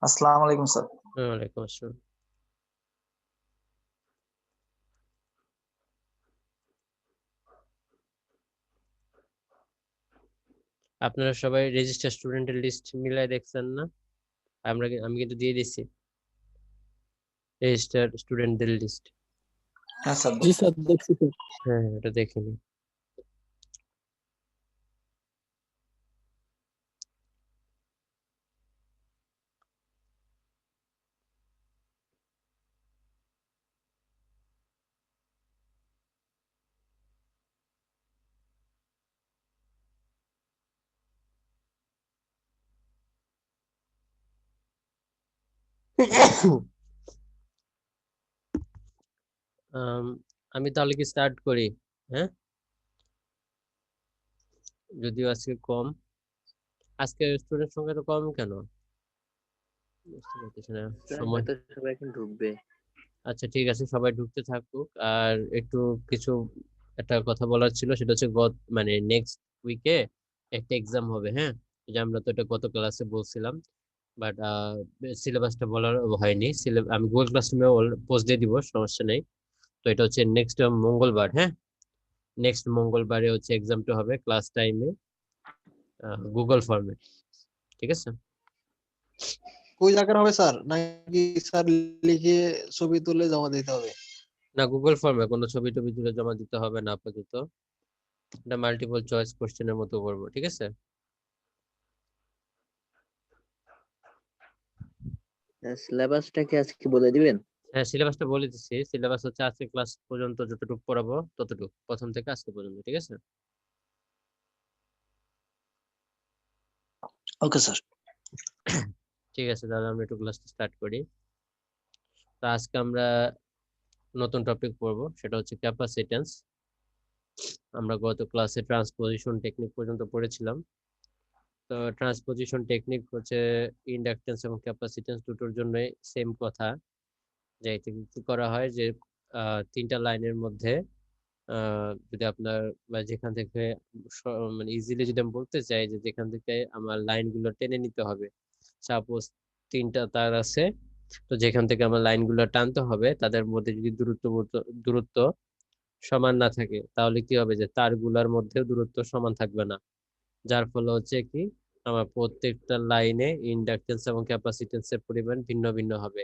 আসসালামু আলাইকুম স্যার। ওয়ালাইকুম আসসালাম। আপনারা সবাই রেজিস্টার স্টুডেন্টের লিস্ট মিলাই দেখছেন না? আমি কিন্তু দিয়ে দিছি রেজিস্টার স্টুডেন্টদের লিস্ট। হ্যাঁ স্যার। জি স্যার, দেখছি স্যার। হ্যাঁ, এটা দেখে নিন। আমি তাহলে কি স্টার্ট করি? হ্যাঁ, যদিও আজকে কম, আজকে স্টুডেন্ট সংখ্যা তো কম কেন বুঝতে পারতেছি না সময়। সবাই এখন ঢুকবে। আচ্ছা ঠিক আছে, সবাই ঢুকতে থাকুক। আর একটু কিছু একটা কথা বলার ছিল, সেটা হচ্ছে মানে নেক্সট উইকে একটা এক্সাম হবে। হ্যাঁ, এই যে আমরা তো এটা গত ক্লাসে বলছিলাম, বাট সিলেবাসটা বলার হয়নি। আমি গুগল ক্লাসরুমে পোস্ট দিয়ে দিব, সমস্যা নেই। তো এটা হচ্ছে নেক্সট মঙ্গলবার। হ্যাঁ, নেক্সট মঙ্গলবারে হচ্ছে এক্সামটা হবে ক্লাস টাইমে, গুগল ফর্মে। ঠিক আছে? ওই জায়গার হবে স্যার, নাকি স্যার লিখে ছবি তুলে জমা দিতে হবে? না, গুগল ফর্মে কোনো ছবি টবি তুলে জমা দিতে হবে না আপাতত। এটা মাল্টিপল চয়েস কোশ্চেনের মতো করবো। ঠিক আছে? সিলেবাসটা কি আজকে বলে দিবেন? হ্যাঁ, সিলেবাসটা বলে দিচ্ছি। সিলেবাস হচ্ছে আজকে ক্লাস পর্যন্ত যতটুকু পড়াবো ততটুকু, প্রথম থেকে আজকে পর্যন্ত। ঠিক আছে? Okay sir. ঠিক আছে, তাহলে আমরা একটু ক্লাসটা স্টার্ট করি। তো আজকে আমরা নতুন টপিক পড়বো, সেটা হচ্ছে ক্যাপাসিট্যান্স। আমরা গত ক্লাসে ট্রান্সপোজিশন টেকনিক পর্যন্ত পড়েছিলাম। তো ট্রান্সপোজিশন টেকনিক হচ্ছে ইন্ডাকটেন্স এবং ক্যাপাসিট্যান্স দুটোর জন্যই সেম কথা। যে এটা কি করা হয়, যে তিনটা লাইনের মধ্যে যদি আপনার বা যেখান থেকে মানে ইজিলি যদি আমি বলতে চাই, যে যেখান থেকে আমার লাইনগুলো টেনে নিতে হবে। সাপোজ তিনটা তার আছে, তো যেখান থেকে আমার লাইনগুলো টানতে হবে তাদের মধ্যে যদি দূরত্ব সমান না থাকে, তাহলে কি হবে, যে তারগুলোর মধ্যে দূরত্ব সমান থাকবে না। যার ফলে হচ্ছে কি, আমার প্রত্যেকটা লাইনে ইন্ডাকটেন্স এবং ক্যাপাসিটেন্সের পরিমাণ ভিন্ন ভিন্ন হবে।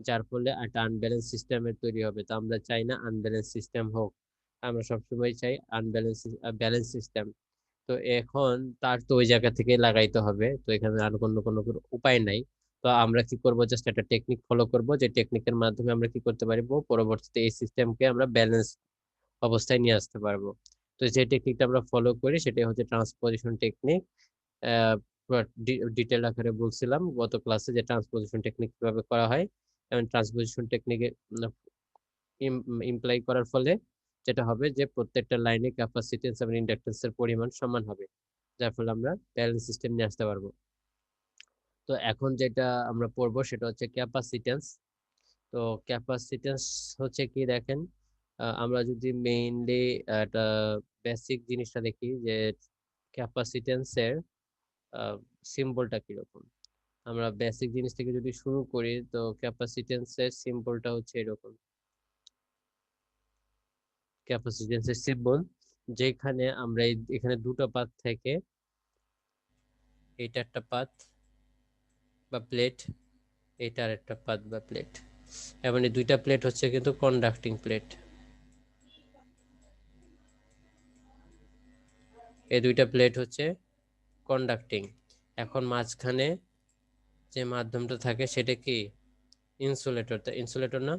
যার ফলে একটা আনব্যালেন্স সিস্টেমের তৈরি হবে। তো আমরা চাই না আনব্যালেন্স সিস্টেম হোক, আমরা সবসময় চাই ব্যালেন্স সিস্টেম। তো এখন তার তো ওই জায়গা থেকে লাগাইতে হবে, তো এখানে আর কোনো উপায় নাই। তো আমরা কি করব, জাস্ট একটা টেকনিক ফলো করব, যে টেকনিকের মাধ্যমে আমরা কি করতে পারবো, পরবর্তীতে এই সিস্টেমকে আমরা ব্যালেন্স অবস্থায় নিয়ে আসতে পারবো। তো যে টেকনিকটা আমরা ফলো করি সেটাই হচ্ছে ট্রান্সপোজিশন টেকনিক। ডিটেল আকারে বলছিলাম গত ক্লাসে যে ট্রান্সপোজিশন টেকনিক কিভাবে করা হয়, এবং ট্রান্সপোজিশন টেকনিকে ইমপ্লাই করার ফলে যেটা হবে, যে প্রত্যেকটা লাইনে ক্যাপাসিটেন্স এবং ইন্ডাকটেন্সের পরিমাণ সমান হবে, যার ফলে আমরা ব্যালেন্স সিস্টেম নিয়ে আসতে পারবো। তো এখন যেটা আমরা পড়বো সেটা হচ্ছে ক্যাপাসিটেন্স। তো ক্যাপাসিটেন্স হচ্ছে কি, দেখেন, আমরা যদি মেইনলি একটা বেসিক জিনিসটা দেখি, যে ক্যাপাসিটেন্সের সিম্বলটা কিরকম। আমরা বেসিক জিনিস থেকে যদি শুরু করি, তো ক্যাপাসিটেন্সের সিম্বলটা হচ্ছে এরকম। ক্যাপাসিটেন্সের সিম্বল, যেখানে আমরা এখানে দুটো পাত থেকে, এটা একটা পাত বা প্লেট, এটা আর একটা পাত বা প্লেট, এবং এই দুইটা প্লেট হচ্ছে কিন্তু কন্ডাক্টিং প্লেট। এই দুইটা প্লেট হচ্ছে কন্ডাক্টিং। এখন মাঝখানে যে মাধ্যমটা থাকে সেটা কি, ইনসুলেটর। তা ইনসুলেটর না,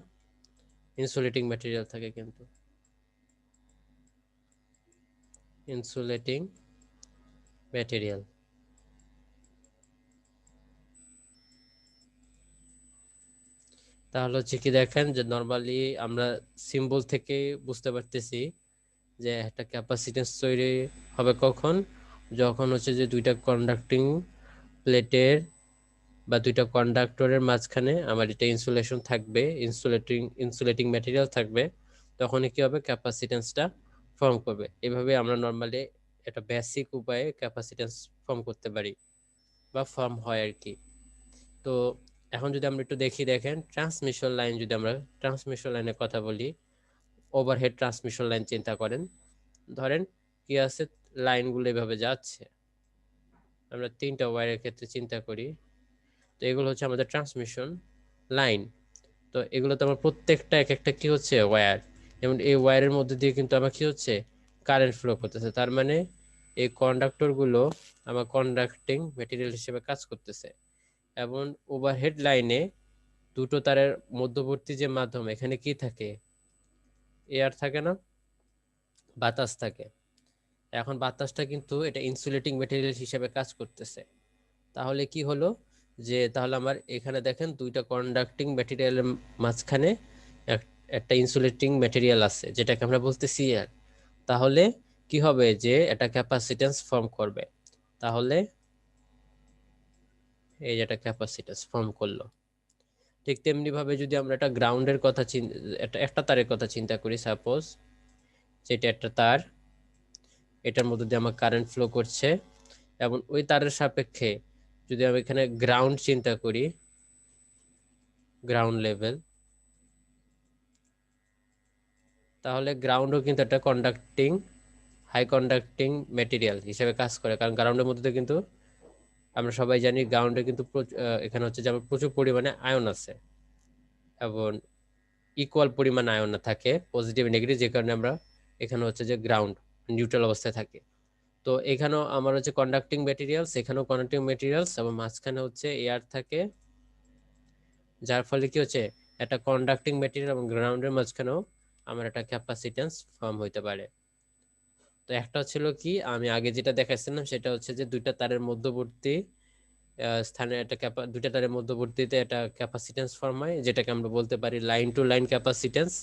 ইনসুলেটিং ম্যাটেরিয়াল থাকে, কিন্তু ইনসুলেটিং ম্যাটেরিয়াল। তাহলে হচ্ছে কি, দেখেন যে নর্মালি আমরা সিম্বল থেকে বুঝতে পারতেছি যে একটা ক্যাপাসিটেন্স তৈরি হবে কখন, যখন হচ্ছে যে দুইটা কন্ডাক্টিং প্লেটের বা দুইটা কন্ডাক্টরের মাঝখানে আমার এটা ইনসুলেশন থাকবে, ইনসুলেটিং ম্যাটেরিয়াল থাকবে, তখনই কি হবে, ক্যাপাসিটেন্সটা ফর্ম করবে। এভাবে আমরা নর্মালি একটা বেসিক উপায়ে ক্যাপাসিটেন্স ফর্ম করতে পারি বা ফর্ম হয় আর কি। তো এখন যদি আমরা একটু দেখেন ট্রান্সমিশন লাইন, যদি আমরা ট্রান্সমিশন লাইনের কথা বলি, ওভারহেড ট্রান্সমিশন লাইন চিন্তা করেন, ধরেন কি আছে, লাইনগুলো এভাবে যাচ্ছে, আমরা 3টা ওয়্যারের ক্ষেত্রে চিন্তা করি, তো এগুলো হচ্ছে আমাদের ট্রান্সমিশন লাইন। তো এগুলো তো আমার প্রত্যেকটা এক একটা কি হচ্ছে, ওয়্যার, এবং এই ওয়্যারের মধ্যে দিয়ে কিন্তু আমার কি হচ্ছে, কারেন্ট ফ্লো করতেছে। তার মানে এই কন্ডাক্টরগুলো আমার কন্ডাক্টিং ম্যাটেরিয়াল হিসেবে কাজ করতেছে। এবং ওভারহেড লাইনে দুটো তারের মধ্যবর্তী যে মাধ্যম, এখানে কি থাকে, এয়ার থাকে না, বাতাস থাকে। এখন বাতাসটা কিন্তু এটা ইনসুলেটিং ম্যাটেরিয়াল হিসেবে কাজ করতেছে। তাহলে কি হলো, যে তাহলে আমার এখানে দেখেন দুইটা কন্ডাক্টিং ম্যাটেরিয়ালের মাঝখানে একটা ইনসুলেটিং ম্যাটেরিয়াল আছে, যেটাকে আমরা বলতেছি এয়ার। তাহলে কি হবে, যে এটা ক্যাপাসিটেন্স ফর্ম করবে। তাহলে এই যেটা ক্যাপাসিটেন্স ফর্ম করলো। ঠিক তেমনি ভাবে যদি আমরা একটা গ্রাউন্ডের কথা একটা তারের কথা চিন্তা করি, সাপোজ যেটা একটা তার, এটার মধ্যে দিয়ে আমার কারেন্ট ফ্লো করছে, এবং ওই তারের সাপেক্ষে যদি আমি এখানে গ্রাউন্ড চিন্তা করি, গ্রাউন্ড লেভেল, তাহলে গ্রাউন্ডও কিন্তু একটা হাই কন্ডাক্টিং ম্যাটেরিয়াল হিসেবে কাজ করে। কারণ গ্রাউন্ডের মধ্যে কিন্তু আমরা সবাই জানি গ্রাউন্ডে কিন্তু এখানে হচ্ছে যেমন প্রচুর পরিমাণে আয়ন আছে, এবং ইকুয়াল পরিমাণ আয়ন থাকে, পজিটিভ নেগেটিভ, যে কারণে আমরা এখানে হচ্ছে যে গ্রাউন্ড নিউট্রাল অবস্থায় থাকে। তো এখানেও আমার হচ্ছে কন্ডাক্টিং ম্যাটেরিয়ালস, এখানেও কন্ডাক্টিং ম্যাটেরিয়ালস, এবং মাঝখানে হচ্ছে এয়ার থাকে, যার ফলে কি হচ্ছে, একটা কন্ডাক্টিং ম্যাটেরিয়াল এবং গ্রাউন্ডের মাঝখানেও আমার একটা ক্যাপাসিটেন্স ফর্ম হইতে পারে। তো একটা ছিল কি, আমি আগে যেটা দেখাচ্ছিলাম সেটা হচ্ছে যে দুইটা তারের মধ্যবর্তী স্থানে দুইটা তারের মধ্যবর্তীতে একটা ক্যাপাসিটেন্স ফর্ম হয়, যেটাকে আমরা বলতে পারি লাইন টু লাইন ক্যাপাসিটেন্স।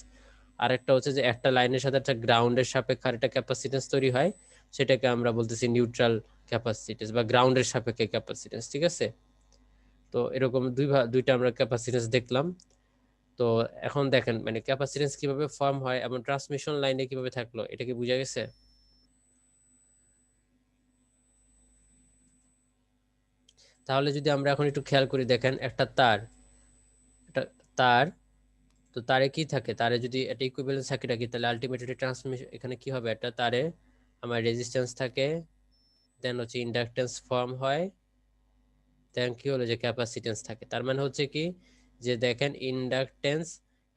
আর একটা হচ্ছে যে একটা লাইনের সাথে একটা গ্রাউন্ডের সাপেক্ষে একটা ক্যাপাসিটেন্স তৈরি হয়, সেটাকে আমরা বলতেছি নিউট্রাল ক্যাপাসিটেন্স বা গ্রাউন্ডের সাপেক্ষে ক্যাপাসিটেন্স। ঠিক আছে, তো এরকম দুইটা আমরা ক্যাপাসিটেন্স দেখলাম। তো এখন দেখেন মানে ক্যাপাসিটেন্স কিভাবে ফর্ম হয় এবং ট্রান্সমিশন লাইনে কিভাবে থাকলো, এটা কি বোঝা গেছে? তাহলে যদি আমরা এখন একটু খেয়াল করি, দেখেন একটা তার, তো তারে কি থাকে, তারে যদি একটা ইকুইভ্যালেন্স থাকে কি, তাহলে আলটিমেটলি ট্রান্সমিশন এখানে কি হবে, একটা তারে আমার রেজিস্ট্যান্স থাকে, দেন হচ্ছে ইন্ডাকটেন্স ফর্ম হয়, দেন কি হলো যে ক্যাপাসিটেন্স থাকে। তার মানে হচ্ছে কি, যে দেখেন ইন্ডাকটেন্স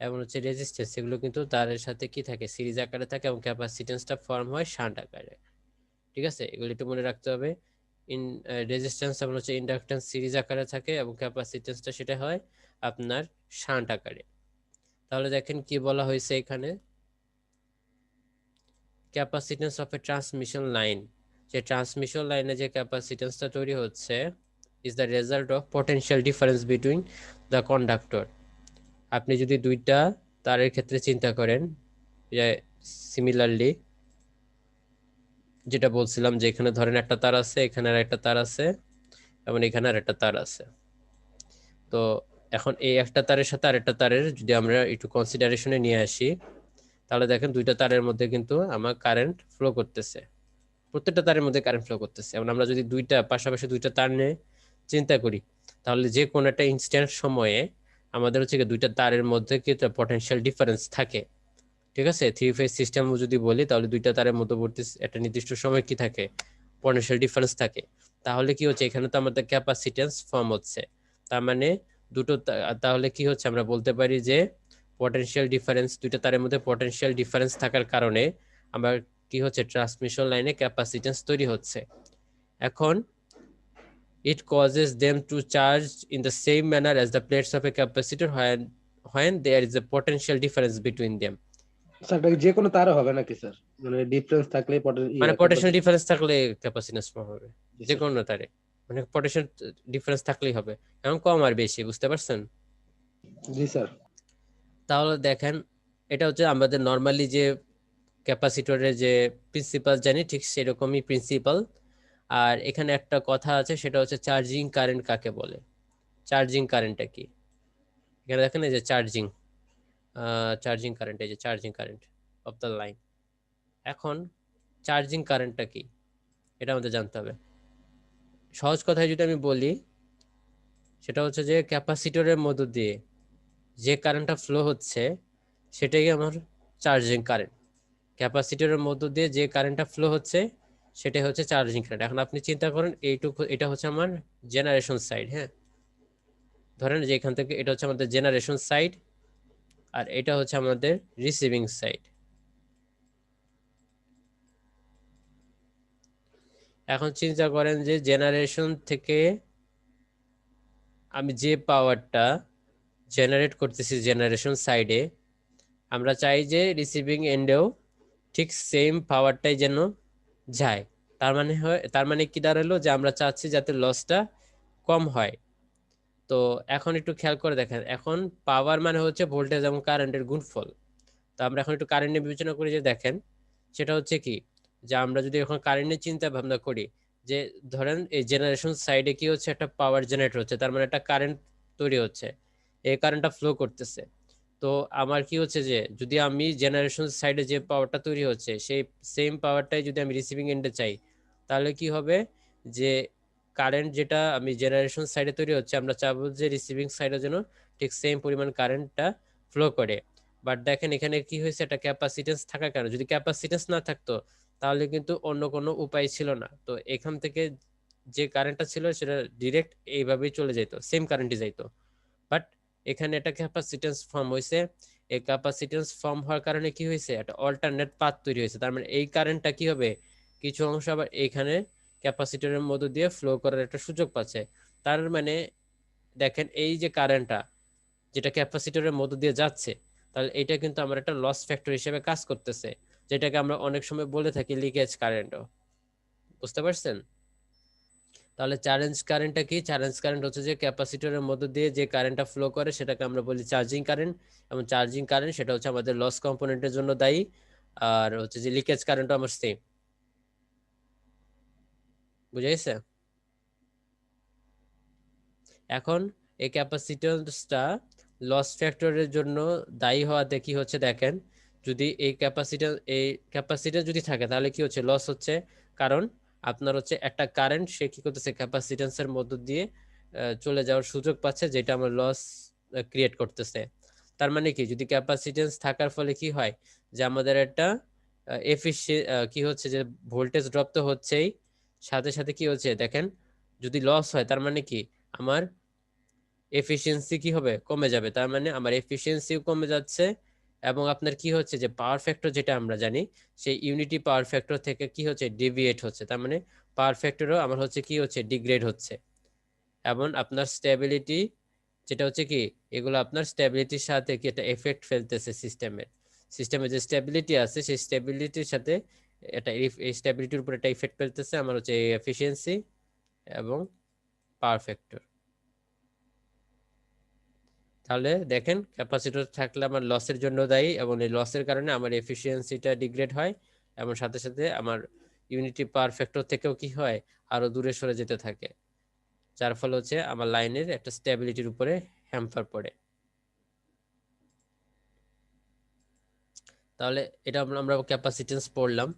এবং হচ্ছে রেজিস্ট্যান্স, এগুলো কিন্তু তারের সাথে কি থাকে, সিরিজ আকারে থাকে, এবং ক্যাপাসিটেন্সটা ফর্ম হয় শান্ট আকারে। ঠিক আছে, এগুলো একটু মনে রাখতে হবে। রেজিস্ট্যান্স এবং হচ্ছে ইন্ডাকটেন্স সিরিজ আকারে থাকে, এবং ক্যাপাসিটেন্সটা সেটা হয় আপনার শান্ট আকারে। তাহলে দেখেন কি বলা হয়েছে এখানে, capacitance of A transmission line, যে ট্রান্সমিশন লাইনে যে ক্যাপাসিটেন্সটা তৈরি হচ্ছে is the result of potential difference between the conductor. আপনি যদি দুইটা তারের ক্ষেত্রে চিন্তা করেন, সিমিলারলি যেটা বলছিলাম, যে এখানে ধরেন একটা তার আছে, এখানে আর একটা তার আছে, এবং এখানে আর একটা তার আছে। তো এখন এই একটা তারের সাথে আরেকটা তারের যদি আমরা একটু কনসিডারেশনে নিয়ে আসি, তাহলে দেখেন দুইটা তারের মধ্যে কিন্তু আমার কারেন্ট ফ্লো করতেছে, প্রত্যেকটা তারের মধ্যে কারেন্ট ফ্লো করতেছে। এবং আমরা যদি পাশাপাশি দুইটা তার নিয়ে চিন্তা করি, তাহলে যে কোনো একটা ইনস্ট্যান্ট সময়ে আমাদের হচ্ছে দুইটা তারের মধ্যে কিন্তু পটেনশিয়াল ডিফারেন্স থাকে। ঠিক আছে, 3 ফেজ সিস্টেম যদি বলি, তাহলে দুইটা তারের মধ্যবর্তী একটা নির্দিষ্ট সময় কি থাকে, পটেনশিয়াল ডিফারেন্স থাকে। তাহলে কি হচ্ছে, এখানে তো আমাদের ক্যাপাসিটেন্স ফর্ম হচ্ছে। তার মানে তাহলে কি হচ্ছে, আমরা বলতে পারি যে পটেনশিয়াল ডিফারেন্স, দুইটা তারের মধ্যে পটেনশিয়াল ডিফারেন্স থাকার কারণে আমার কি হচ্ছে, ট্রান্সমিশন লাইনে ক্যাপাসিটেন্স তৈরি হচ্ছে। এখন it causes them to charge in the same manner as the plates of a capacitor when there is a potential difference between them. Sir এটা যে কোনো তারও হবে নাকি স্যার, মানে ডিফারেন্স থাকলে মানে পটেনশিয়াল ডিফারেন্স থাকলে ক্যাপাসিটেন্স ফর্ম হবে, যে কোনো তারে মানে পটেনশিয়াল ডিফারেন্স থাকলেই হবে, এবং কম আর বেশি, বুঝতে পারছেন? জি স্যার। তাহলে দেখেন, এটা হচ্ছে আমাদের নরমালি যে ক্যাপাসিটরের যে প্রিন্সিপাল জানি, ঠিক সেরকমই প্রিন্সিপাল। আর এখানে একটা কথা আছে, সেটা হচ্ছে চার্জিং কারেন্ট কাকে বলে। চার্জিং কারেন্টটা কি। এখানে দেখেন এই যে চার্জিং কারেন্ট, এই যে charging current of the line. এখন চার্জিং কারেন্টটা কি এটা আমাদের জানতে হবে। সহজ কথায় যদি আমি বলি, সেটা হচ্ছে যে ক্যাপাসিটরের মধ্য দিয়ে যে কারেন্টটা ফ্লো হচ্ছে সেটাই আমার চার্জিং কারেন্ট। ক্যাপাসিটরের মধ্য দিয়ে যে কারেন্টটা ফ্লো হচ্ছে সেটাই হচ্ছে চার্জিং কারেন্ট। এখন আপনি চিন্তা করেন এইটুকু, এটা হচ্ছে আমার জেনারেশন সাইড। হ্যাঁ, ধরেন যে এখান থেকে এটা হচ্ছে আমাদের জেনারেশন সাইড, আর এটা হচ্ছে আমাদের রিসিভিং সাইড। এখন চিন্তা করেন যে জেনারেশন থেকে আমি যে পাওয়ারটা জেনারেট করতেছি জেনারেশন সাইডে, আমরা চাই যে রিসিভিং এন্ডেও ঠিক সেম পাওয়ারটাই যেন যায়। তার মানে কি দাঁড়ালো, যে আমরা চাচ্ছি যাতে লসটা কম হয়। তো এখন একটু খেয়াল করে দেখেন, এখন পাওয়ার মানে হচ্ছে ভোল্টেজ এবং কারেন্টের গুণফল। তো আমরা এখন একটু কারেন্ট নিয়ে বিবেচনা করি, যে দেখেন সেটা হচ্ছে কি, যে আমরা যদি এখন কারেন্টের চিন্তা ভাবনা করি, যে ধরেন এই জেনারেশন সাইডে কি হচ্ছে, একটা পাওয়ার জেনারেট হচ্ছে, তার মানে একটা কারেন্ট তৈরি হচ্ছে, এই কারেন্টটা ফ্লো করতেছে। তো আমার কি হচ্ছে, যে যদি আমি জেনারেশন সাইডে যে পাওয়ারটা তৈরি হচ্ছে সেই সেম পাওয়ারটাই যদি আমি রিসিভিং এন্ডে চাই, তাহলে কি হবে, যে কারেন্ট যেটা আমি জেনারেশন সাইডে তৈরি হচ্ছে আমরা চাবো যে রিসিভিং সাইডে যেন ঠিক সেম পরিমাণ কারেন্টটা ফ্লো করে। বাট দেখেন এখানে কি হয়েছে, একটা ক্যাপাসিটেন্স থাকার কারণে, যদি ক্যাপাসিটেন্স না থাকতো তাহলে কিন্তু অন্য কোনো উপায় ছিল না। তো এখান থেকে যে কারেন্টটা ছিল সেটা ডিরেক্ট এইভাবেই চলে যেত, সেম কারেন্টই যাইতো। বাট এখানে একটা ক্যাপাসিটেন্স ফর্ম হয়েছে, এই ক্যাপাসিটেন্স ফর্ম হওয়ার কারণে কি হয়েছে, একটা অল্টারনেট পাথ তৈরি হয়েছে। তার মানে এই কারেন্টটা কি হবে, কিছু অংশ আবার এখানে ক্যাপাসিটরের মধ্য দিয়ে ফ্লো করার একটা সুযোগ পাচ্ছে। তার মানে দেখেন এই যে কারেন্টটা যেটা ক্যাপাসিটরের মধ্য দিয়ে যাচ্ছে, তাহলে এটা কিন্তু আমার একটা লস ফ্যাক্টর হিসেবে কাজ করতেছে, যেটাকে আমরা অনেক সময় বলে থাকি লিকেজ কারেন্টও। বুঝতে পারছেন? তাহলে চ্যালেঞ্জ কারেন্টটা কি, চ্যালেঞ্জ কারেন্ট হচ্ছে যে ক্যাপাসিটরের মধ্য দিয়ে যে কারেন্টটা ফ্লো করে সেটাকে আমরা বলি চার্জিং কারেন্ট, এবং চার্জিং কারেন্ট সেটা হচ্ছে আমাদের লস কম্পোনেন্টের জন্য দায়ী। আর হচ্ছে যে লিকেজ কারেন্টও আমার সেম। বুঝা গেছে? এখন এই ক্যাপাসিট্যান্সটা লস ফ্যাক্টরের জন্য দায়ী হওয়াতে কি হচ্ছে দেখেন, যদি এই ক্যাপাসিট্যান্স যদি থাকে তাহলে কি হচ্ছে, লস হচ্ছে। কারণ আপনার হচ্ছে একটা কারেন্ট সে কি করতেছে ক্যাপাসিট্যান্সের মধ্য দিয়ে চলে যাওয়ার সুযোগ পাচ্ছে, যেটা আমার লস ক্রিয়েট করতেছে। তার মানে কি, যদি ক্যাপাসিট্যান্স থাকার ফলে কি হয়, যে আমাদের একটা কি হচ্ছে, যে ভোল্টেজ ড্রপ তো হচ্ছেই, সাথে সাথে কি হচ্ছে দেখেন, যদি লস হয় তার মানে কি, আমার এফিসিয়েন্সি কি হবে, কমে যাবে। তার মানে আমার এফিসিয়েন্সিও কমে যাচ্ছে, এবং আপনার কি হচ্ছে, যে পাওয়ার ফ্যাক্টর যেটা আমরা জানি সেই ইউনিটি পাওয়ার ফ্যাক্টর থেকে কি হচ্ছে, ডেভিয়েট হচ্ছে। তার মানে পাওয়ার ফ্যাক্টরও আমার হচ্ছে কি হচ্ছে, ডিগ্রেড হচ্ছে। এবং আপনার স্টেবিলিটি যেটা হচ্ছে কি, এগুলো আপনার স্টেবিলিটির সাথে কি একটা এফেক্ট ফেলতেছে সিস্টেমে যে স্টেবিলিটি আছে সেই স্টেবিলিটির সাথে এটা, এই স্টেবিলিটির উপর একটা ইফেক্ট ফেলতেছে আমার হচ্ছে এফিসিয়েন্সি এবং পাওয়ার ফ্যাক্টর। তাহলে দেখেন ক্যাপাসিটর থাকলে আমার লসের জন্য দায়ী, এবং এই লসের কারণে আমার এফিসিয়েন্সিটা ডিগ্রেড হয়, এবং সাথে সাথে আমার ইউনিটি পাওয়ার ফ্যাক্টর থেকেও কি হয়, আরো দূরে সরে যেতে থাকে, যার ফলে হচ্ছে আমার লাইনের একটা স্টেবিলিটির উপরে হ্যাম্পার পড়ে। তাহলে এটা আমরা ক্যাপাসিটেন্স পড়লাম।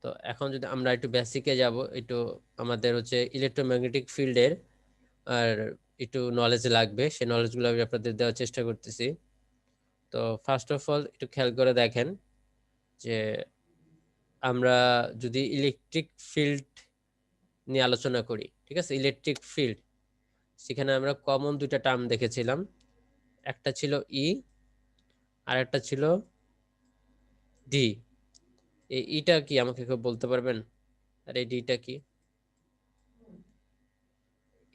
তো এখন যদি আমরা একটু বেসিকে যাব, একটু আমাদের হচ্ছে ইলেকট্রোম্যাগনেটিক ফিল্ডের আর একটু নলেজ লাগবে, সেই নলেজগুলো আমি আপনাদের দেওয়ার চেষ্টা করতেছি। তো ফার্স্ট অফ অল একটু খেয়াল করে দেখেন, যে আমরা যদি ইলেকট্রিক ফিল্ড নিয়ে আলোচনা করি, ঠিক আছে, ইলেকট্রিক ফিল্ড, সেখানে আমরা কমন দুইটা টার্ম দেখেছিলাম, একটা ছিল ই আর একটা ছিল ডি। এই ইটা কি আমাকে কেউ বলতে পারবেন? আর এই ডিটা কি?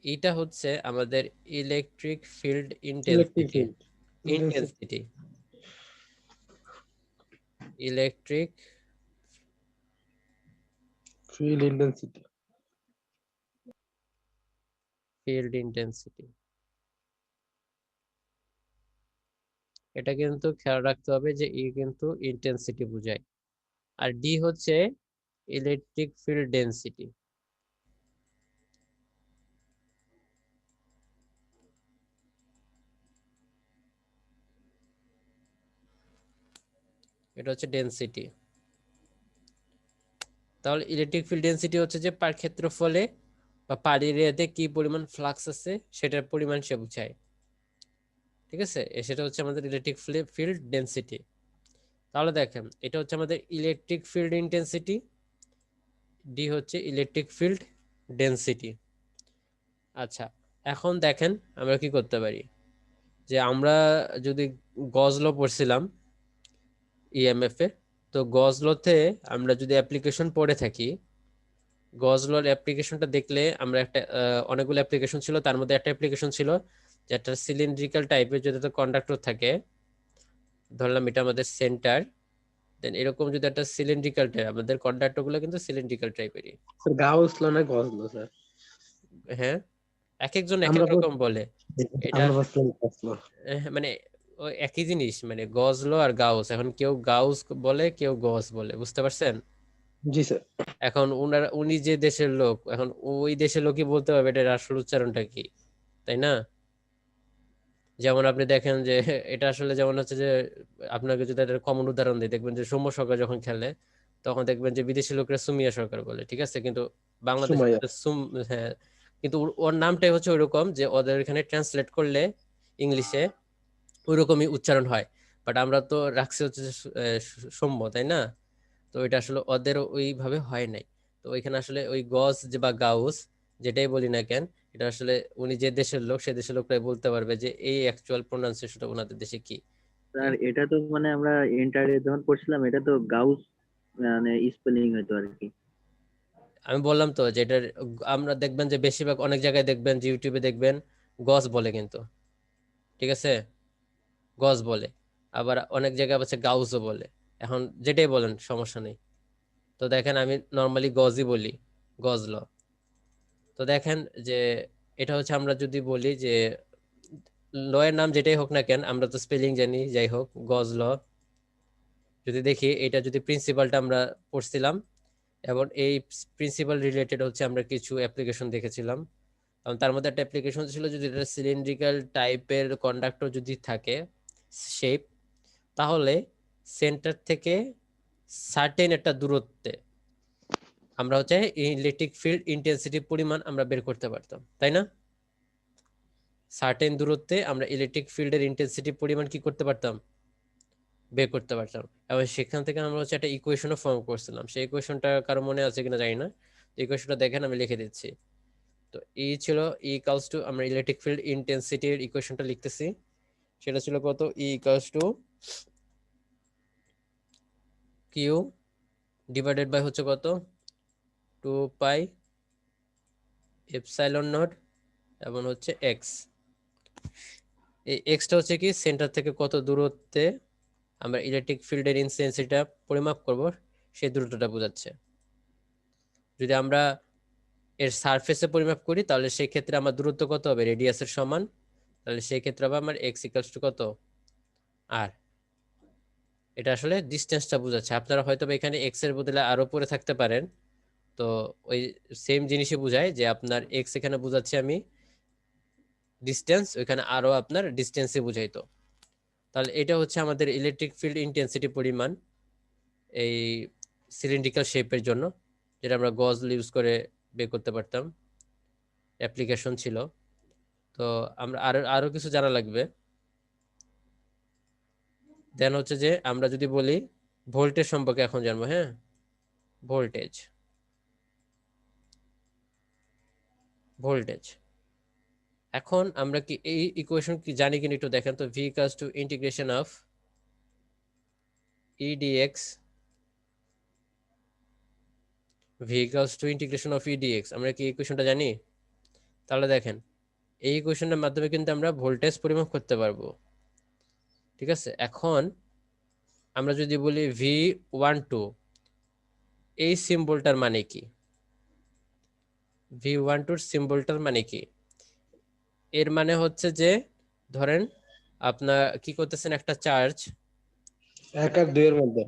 এটা হচ্ছে আমাদের electric field electric intensity. Field intensity, electric field intensity. Field intensity, এটা কিন্তু খেয়াল রাখতে হবে যে ই কিন্তু ইন্টেন্সিটি বোঝায়, আর ডি হচ্ছে ইলেকট্রিক ফিল্ড ডেন্সিটি। এটা হচ্ছে ডেনসিটি। তাহলে ইলেকট্রিক ফিল্ড ডেনসিটি হচ্ছে যে পার ক্ষেত্রফলে বা পার এরিয়াতে কি পরিমাণ ফ্লাক্স আছে সেটার পরিমাণ সে বোঝায়। ঠিক আছে, সেটা হচ্ছে আমাদের ইলেকট্রিক ফিল্ড ডেনসিটি। তাহলে দেখেন এটা হচ্ছে আমাদের ইলেকট্রিক ফিল্ড ইন্টেন্সিটি, ডি হচ্ছে ইলেকট্রিক ফিল্ড ডেনসিটি। আচ্ছা, এখন দেখেন আমরা কি করতে পারি, যে আমরা যদি গজ ল পড়ছিলাম ইএমএফ এ, তো গজ লতে আমরা যদি অ্যাপ্লিকেশন পড়ে থাকি, গজ লর অ্যাপ্লিকেশনটা দেখলে আমরা একটা অনেকগুলো অ্যাপ্লিকেশন ছিল, তার মধ্যে একটা অ্যাপ্লিকেশন ছিল যেটা সিলিন্ড্রিক্যাল টাইপের, যেটাতে কন্ডাক্টর থাকে, ধরলাম এটা আমাদের সেন্টার, দেন এরকম যদি একটা সিলিন্ড্রিক্যাল টাইপ, আমাদের কন্ডাক্টর গুলো কিন্তু সিলিন্ড্রিক্যাল টাইপেরই। স্যার গাউস ল না গজ ল স্যার? হ্যাঁ, এক একজন এক আমরা এক রকম বলে এটা। আমরা বলছিলাম গজ ল। মানে ওই একই জিনিস, মানে গজলো আর গাউস, এখন কেউ গাউস বলে কেউ গজ বলে, বুঝতে পারছেন? জি স্যার। এখন উনি যে দেশের লোক, এখন ওই দেশের লোকই বলতে পারবে এটার আসল উচ্চারণটা কি, তাই না? যেমন আপনি দেখেন যে এটা আসলে যেমন হচ্ছে যে, আপনাকে যদি একটা কমন উদাহরণ দিই, দেখবেন যে সৌম্য সরকার যখন খেলে তখন দেখবেন যে বিদেশি লোকরা সুমিয়া সরকার বলে, ঠিক আছে, কিন্তু বাংলাদেশে সুমাইয়া। হ্যাঁ, কিন্তু ওর নামটাই হচ্ছে ওইরকম যে ওদের এখানে ট্রান্সলেট করলে ইংলিশে ওইরকমই উচ্চারণ হয়, বাট আমরা তো রাখছি হচ্ছে যে সৌম্য, তাই না? তো এটা আসলে ওদের ওইভাবে হয় নাই। তো ওইখানে আসলে ওই গজ যে বা গাউস যেটাই বলি না কেন, এটা আসলে উনি যে দেশের লোক সে দেশের লোকরাই বলতে পারবে যে এই অ্যাকচুয়াল প্রোনাউন্সিয়েশনটা ওনাদের দেশে কি। স্যার এটা তো মানে আমরা ইন্টারে যখন পড়ছিলাম এটা তো গাউস মানে স্পেলিং হয়তো আর কি। আমি বললাম তো যে এটার আমরা দেখবেন যে বেশিরভাগ অনেক জায়গায় দেখবেন যে ইউটিউবে দেখবেন গজ বলে, কিন্তু ঠিক আছে, গজ বলে, আবার অনেক জায়গায় হচ্ছে গাউসও বলে। এখন যেটাই বলেন সমস্যা নেই। তো দেখেন আমি নর্মালি গজই বলি, গজল। তো দেখেন যে এটা হচ্ছে আমরা যদি বলি যে ল এর নাম যেটাই হোক না কেন, আমরা তো স্পেলিং জানি, যাই হোক গজ ল। যদি দেখি এটা যদি প্রিন্সিপালটা আমরা পড়ছিলাম, এবং এই প্রিন্সিপাল রিলেটেড হচ্ছে আমরা কিছু অ্যাপ্লিকেশন দেখেছিলাম, এবং তার মধ্যে একটা অ্যাপ্লিকেশন ছিল যদি এটা সিলিন্ড্রিক্যাল টাইপের কন্ডাক্টর যদি থাকে শেপ, তাহলে সেন্টার থেকে সার্টেন একটা দূরত্বে আমরা হচ্ছে ইলেকট্রিক ফিল্ড ইন্টেন্সিটি পরিমাণ আমরা বের করতে পারতাম, তাই না? সার্টেন দূরত্বে আমরা ইলেকট্রিক ফিল্ডের ইন্টেন্সিটি পরিমাণ কি করতে পারতাম, বের করতে পারতাম। এবং সেখান থেকে আমরা হচ্ছে একটা ইকুয়েশনও ফর্ম করছিলাম, সেই ইকুয়েশনটা কারো মনে আছে কিনা জানি না, ইকুয়েশনটা দেখেন আমি লিখে দিচ্ছি। তো ই ছিল ই ইকুয়ালস টু, আমরা ইলেকট্রিক ফিল্ড ইন্টেন্সিটির ইকুয়েশনটা লিখতেছি, সেটা ছিল কত, E equals to Q divided by হচ্ছে কত 2 পাই এপসাইলন নট এবং হচ্ছে এক্স। এই এক্সটা হচ্ছে কি সেন্টার থেকে কত দূরত্বে আমরা ইলেকট্রিক ফিল্ডের ইন্টেন্সিটিটা পরিমাপ করব সেই দূরত্বটা বোঝাচ্ছে। যদি আমরা এর সারফেসে পরিমাপ করি তাহলে সেই ক্ষেত্রে আমার দূরত্ব কত হবে, রেডিয়াসের সমান, তাহলে সেই ক্ষেত্রে হবে আমার এক্স ইকুয়ালস টু কত, আর। এটা আসলে ডিসটেন্সটা বোঝাচ্ছে। আপনারা হয়তো এখানে এক্স এর বদলে আরো পরে থাকতে পারেন, তো ওই সেম জিনিসই বোঝায় যে আপনার এক্স এখানে বোঝাচ্ছি আমি ডিসটেন্স, ওইখানে আরো আপনার ডিসটেন্সে বুঝাইতো। তাহলে এটা হচ্ছে আমাদের ইলেকট্রিক ফিল্ড ইন্টেন্সিটি পরিমাণ এই সিলিন্ড্রিক্যাল শেপের জন্য, যেটা আমরা গজ ইউজ করে বের করতে পারতাম, অ্যাপ্লিকেশন ছিল। তো আমরা আরো আরো কিছু জানা লাগবে। দেন হচ্ছে যে আমরা যদি বলি ভোল্টেজ সম্পর্কে এখন জানবো, হ্যাঁ, ভোল্টেজ ভোল্টেজ এখন আমরা কি এই ইকুয়েশন কি জানি কিনা একটু দেখেন তো। V equals to integration of E dx, V equals to integration of E dx, আমরা কি ইকুয়েশনটা জানি? তাহলে দেখেন এই ইকুয়েশনের মাধ্যমে কিন্তু আমরা ভোল্টেজ পরিমাপ করতে পারবো, ঠিক আছে। এখন আমরা যদি বলি V12, এই সিম্বলটার মানে কি, V12 সিম্বলটার মানে কি? এর মানে হচ্ছে যে ধরেন আপনার কি করতেছেন, একটা চার্জ, 1 আর 2 এর মধ্যে।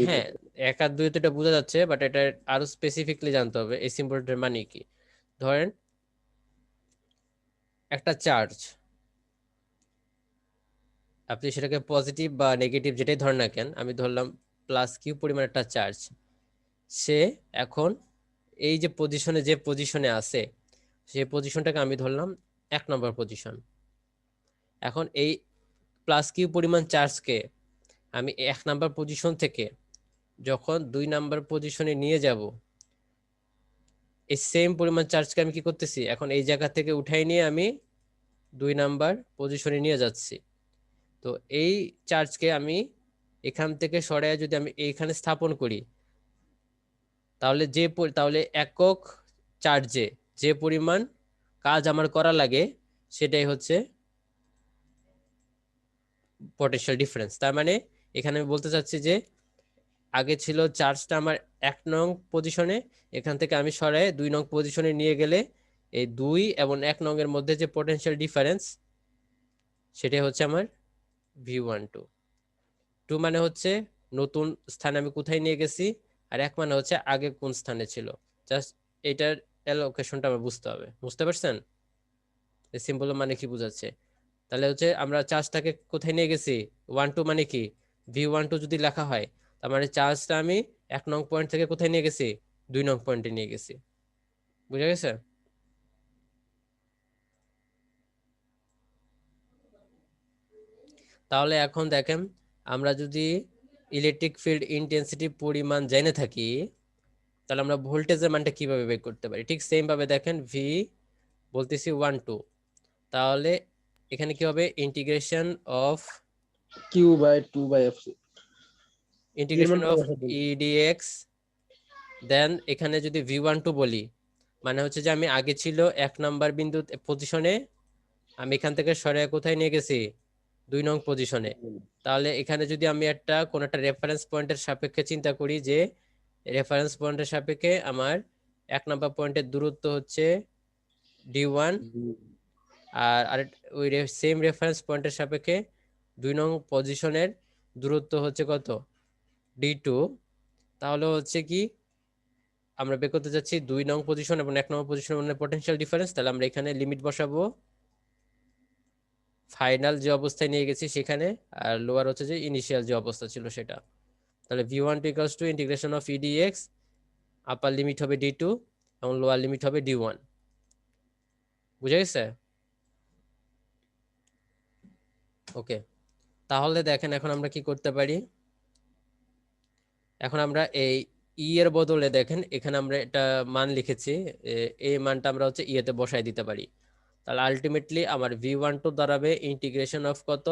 হ্যাঁ 1 আর 2 তো এটা বোঝা যাচ্ছে, বাট এটা আরো স্পেসিফিকলি জানতে হবে এই সিম্বলটার মানে কি। ধরেন একটা চার্জ, আপনি সেটাকে পজিটিভ বা নেগেটিভ যেটাই ধরেন না কেন, আমি ধরলাম প্লাস কিউ পরিমাণ একটা চার্জ, সে এখন এই যে পজিশনে যে পজিশনে আছে সেই পজিশনটাকে আমি ধরলাম 1 নম্বর পজিশন। এখন এই প্লাস কিউ পরিমাণ চার্জকে আমি 1 নম্বর পজিশন থেকে যখন 2 নম্বর পজিশনে নিয়ে যাব, এই সেম পরিমাণ চার্জকে আমি কি করতেছি, এখন এই জায়গা থেকে উঠাই নিয়ে আমি 2 নাম্বার পজিশনে নিয়ে যাচ্ছি। তো এই চার্জকে আমি এখান থেকে সরাইয়া যদি আমি এইখানে স্থাপন করি, তাহলে তাহলে একক চার্জে যে পরিমাণ কাজ আমার করা লাগে সেটাই হচ্ছে পটেনশিয়াল ডিফারেন্স। তার মানে এখানে আমি বলতে চাচ্ছি যে আগে ছিল চার্জটা আমার 1 নং পজিশনে, এখান থেকে আমি সরাই 2 নং পজিশনে নিয়ে গেলে এই 2 এবং 1 নং এর মধ্যে যে পটেনশিয়াল ডিফারেন্স সেটাই হচ্ছে আমার V12। 2 মানে হচ্ছে নতুন স্থানে আমি কোথায় নিয়ে গেছি, আর 1 মানে হচ্ছে আগে কোন স্থানে ছিল। জাস্ট এটার অ্যালোকেশনটা আমরা বুঝতে হবে, বুঝতে পারছেন এই সিম্বল মানে কি বোঝাচ্ছে। তাহলে হচ্ছে আমরা চার্জটাকে কোথায় নিয়ে গেছি, 12 মানে কি V12 যদি লেখা হয়, তার মানে চার্জটা আমি 1 নং পয়েন্ট থেকে কোথায় নিয়ে গেছি, 2 নং পয়েন্টে নিয়ে গেছি। বুঝা গেছে? তাহলে এখন দেখেন, আমরা যদি ইলেকট্রিক ফিল্ড ইন্টেন্সিটি পরিমাণ জেনে থাকি, তাহলে আমরা ভোল্টেজের মানটা কিভাবে বের করতে পারি। ঠিক সেম ভাবে দেখেন, ভি বলতেছি 12, তাহলে এখানে কি হবে, ইন্টিগ্রেশন অফ Q/2/F ইন্টিগ্রেশন নির্মাণটা অফ বসাতে হবে। ইডিএক্স, দেন এখানে যদি V12 বলি, মানে হচ্ছে যে আমি আগে ছিল 1 নাম্বার বিন্দু পজিশনে, আমি এখান থেকে সরে কোথায় নিয়ে গেছি, 2 নং পজিশনে। তাহলে এখানে যদি আমি কোন একটা রেফারেন্স পয়েন্টের সাপেক্ষে চিন্তা করি, যে রেফারেন্স পয়েন্টের সাপেক্ষে আমার 1 নাম্বার পয়েন্টের দূরত্ব হচ্ছে D1, আর ওই সেম রেফারেন্স পয়েন্টের সাপেক্ষে 2 নং পজিশনের দূরত্ব হচ্ছে কত, D2। তাহলে হচ্ছে কি আমরা বের করতে যাচ্ছি 2 নং পজিশন এবং 1 নম্বর পজিশনের মধ্যে পটেনশিয়াল ডিফারেন্স। তাহলে আমরা এখানে লিমিট বসাবো ফাইনাল যে অবস্থায় নিয়ে গেছি সেখানে, আর লোয়ার হচ্ছে যে ইনিশিয়াল যে অবস্থা ছিল সেটা। তাহলে V12 equals to integration of EDX, upper limit হবে D2 এবং লোয়ার লিমিট হবে D1। বুঝা গেছে? ওকে, তাহলে দেখেন এখন আমরা কি করতে পারি। এখন আমরা এই ই এর বদলে দেখেন এখানে আমরা এটা মান লিখেছি, এই মানটা আমরা হচ্ছে ই এতে বসাই দিতে পারি। তাহলে আলটিমেটলি আমার V12 দাঁড়াবে ইন্টিগ্রেশন অফ কত,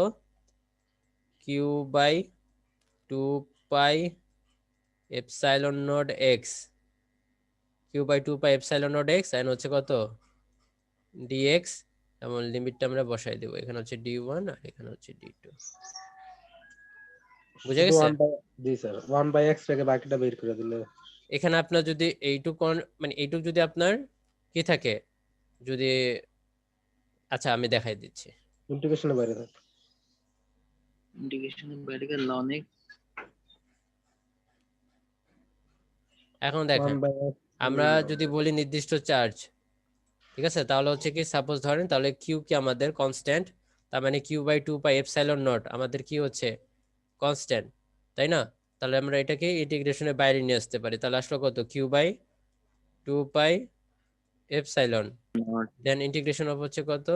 Q/2πε0x, Q/2πε0x, এন্ড হচ্ছে কত dx, এবং লিমিটটা আমরা বসাই দেব, এখানে হচ্ছে D1 আর এখানে হচ্ছে D2। বুঝা গেছে? জি স্যার, 1/x থেকে বাকিটা বের করে দিলে। এখানে আপনার যদি এইটুক মানে এইটুক যদি আপনার কি থাকে, যদি আচ্ছা আমি দেখাই দিচ্ছি। ইন্টিগ্রেশনের বাইরে থাকে। ইন্টিগ্রেশনের বাইরে গেলে ln x এখন দেখেন, 1/x আমরা যদি বলি নির্দিষ্ট চার্জ, ঠিক আছে, তাহলে হচ্ছে কি সাপোজ ধরেন, তাহলে কিউ কি আমাদের কনস্ট্যান্ট, তার মানে Q/2πε0 আমাদের কি হচ্ছে কনস্ট্যান্ট, তাই না? তাহলে আমরা এটাকে ইন্টিগ্রেশনের বাইরে নিয়ে আসতে পারি। তাহলে আসলে কত, Q/2πε, দেন ইন্টিগ্রেশন অফ হচ্ছে কত,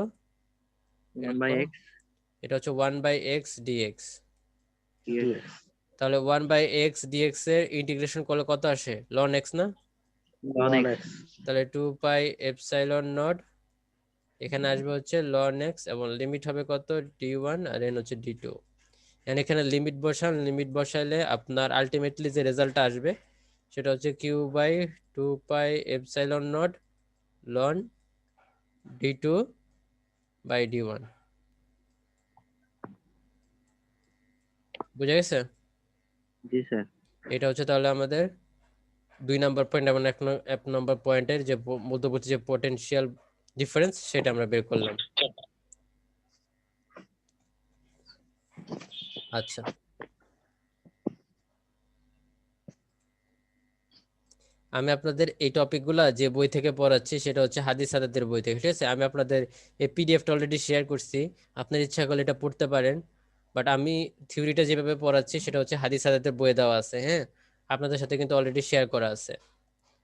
1/x এটা হচ্ছে 1/x dx। dx তাহলে 1/x dx এর ইন্টিগ্রেশন করলে কত আসে, ln x না? ln x 1x তাহলে 2πε0 এখানে আসবে হচ্ছে ln x, এবং লিমিট হবে কত, D1 আর এন হচ্ছে D2। এখানে লিমিট বসান, লিমিট বসাইলে আপনার আলটিমেটলি যে রেজাল্টটা আসবে সেটা হচ্ছে Q/2πε0 ln D2/D1। বুঝা গেছে? জি স্যার। এটা হচ্ছে তাহলে আমাদের 2 নম্বর পয়েন্ট এবং 1 নম্বর পয়েন্টের যে মধ্যবর্তী যে পটেনশিয়াল ডিফারেন্স সেটা আমরা বের করলাম। আচ্ছা, আমি আপনাদের এই টপিকগুলা যে বই থেকে পড়াচ্ছি সেটা হচ্ছে হাদিস সাদাতের বই থেকে, ঠিক আছে? আমি আপনাদের এই পিডিএফটা অলরেডি শেয়ার করছি, আপনার ইচ্ছা করলে এটা পড়তে পারেন, বাট আমি থিওরিটা যেভাবে পড়াচ্ছি সেটা হচ্ছে হাদিস আদাতের বইয়ে দেওয়া আছে। হ্যাঁ, আপনাদের সাথে কিন্তু অলরেডি শেয়ার করা আছে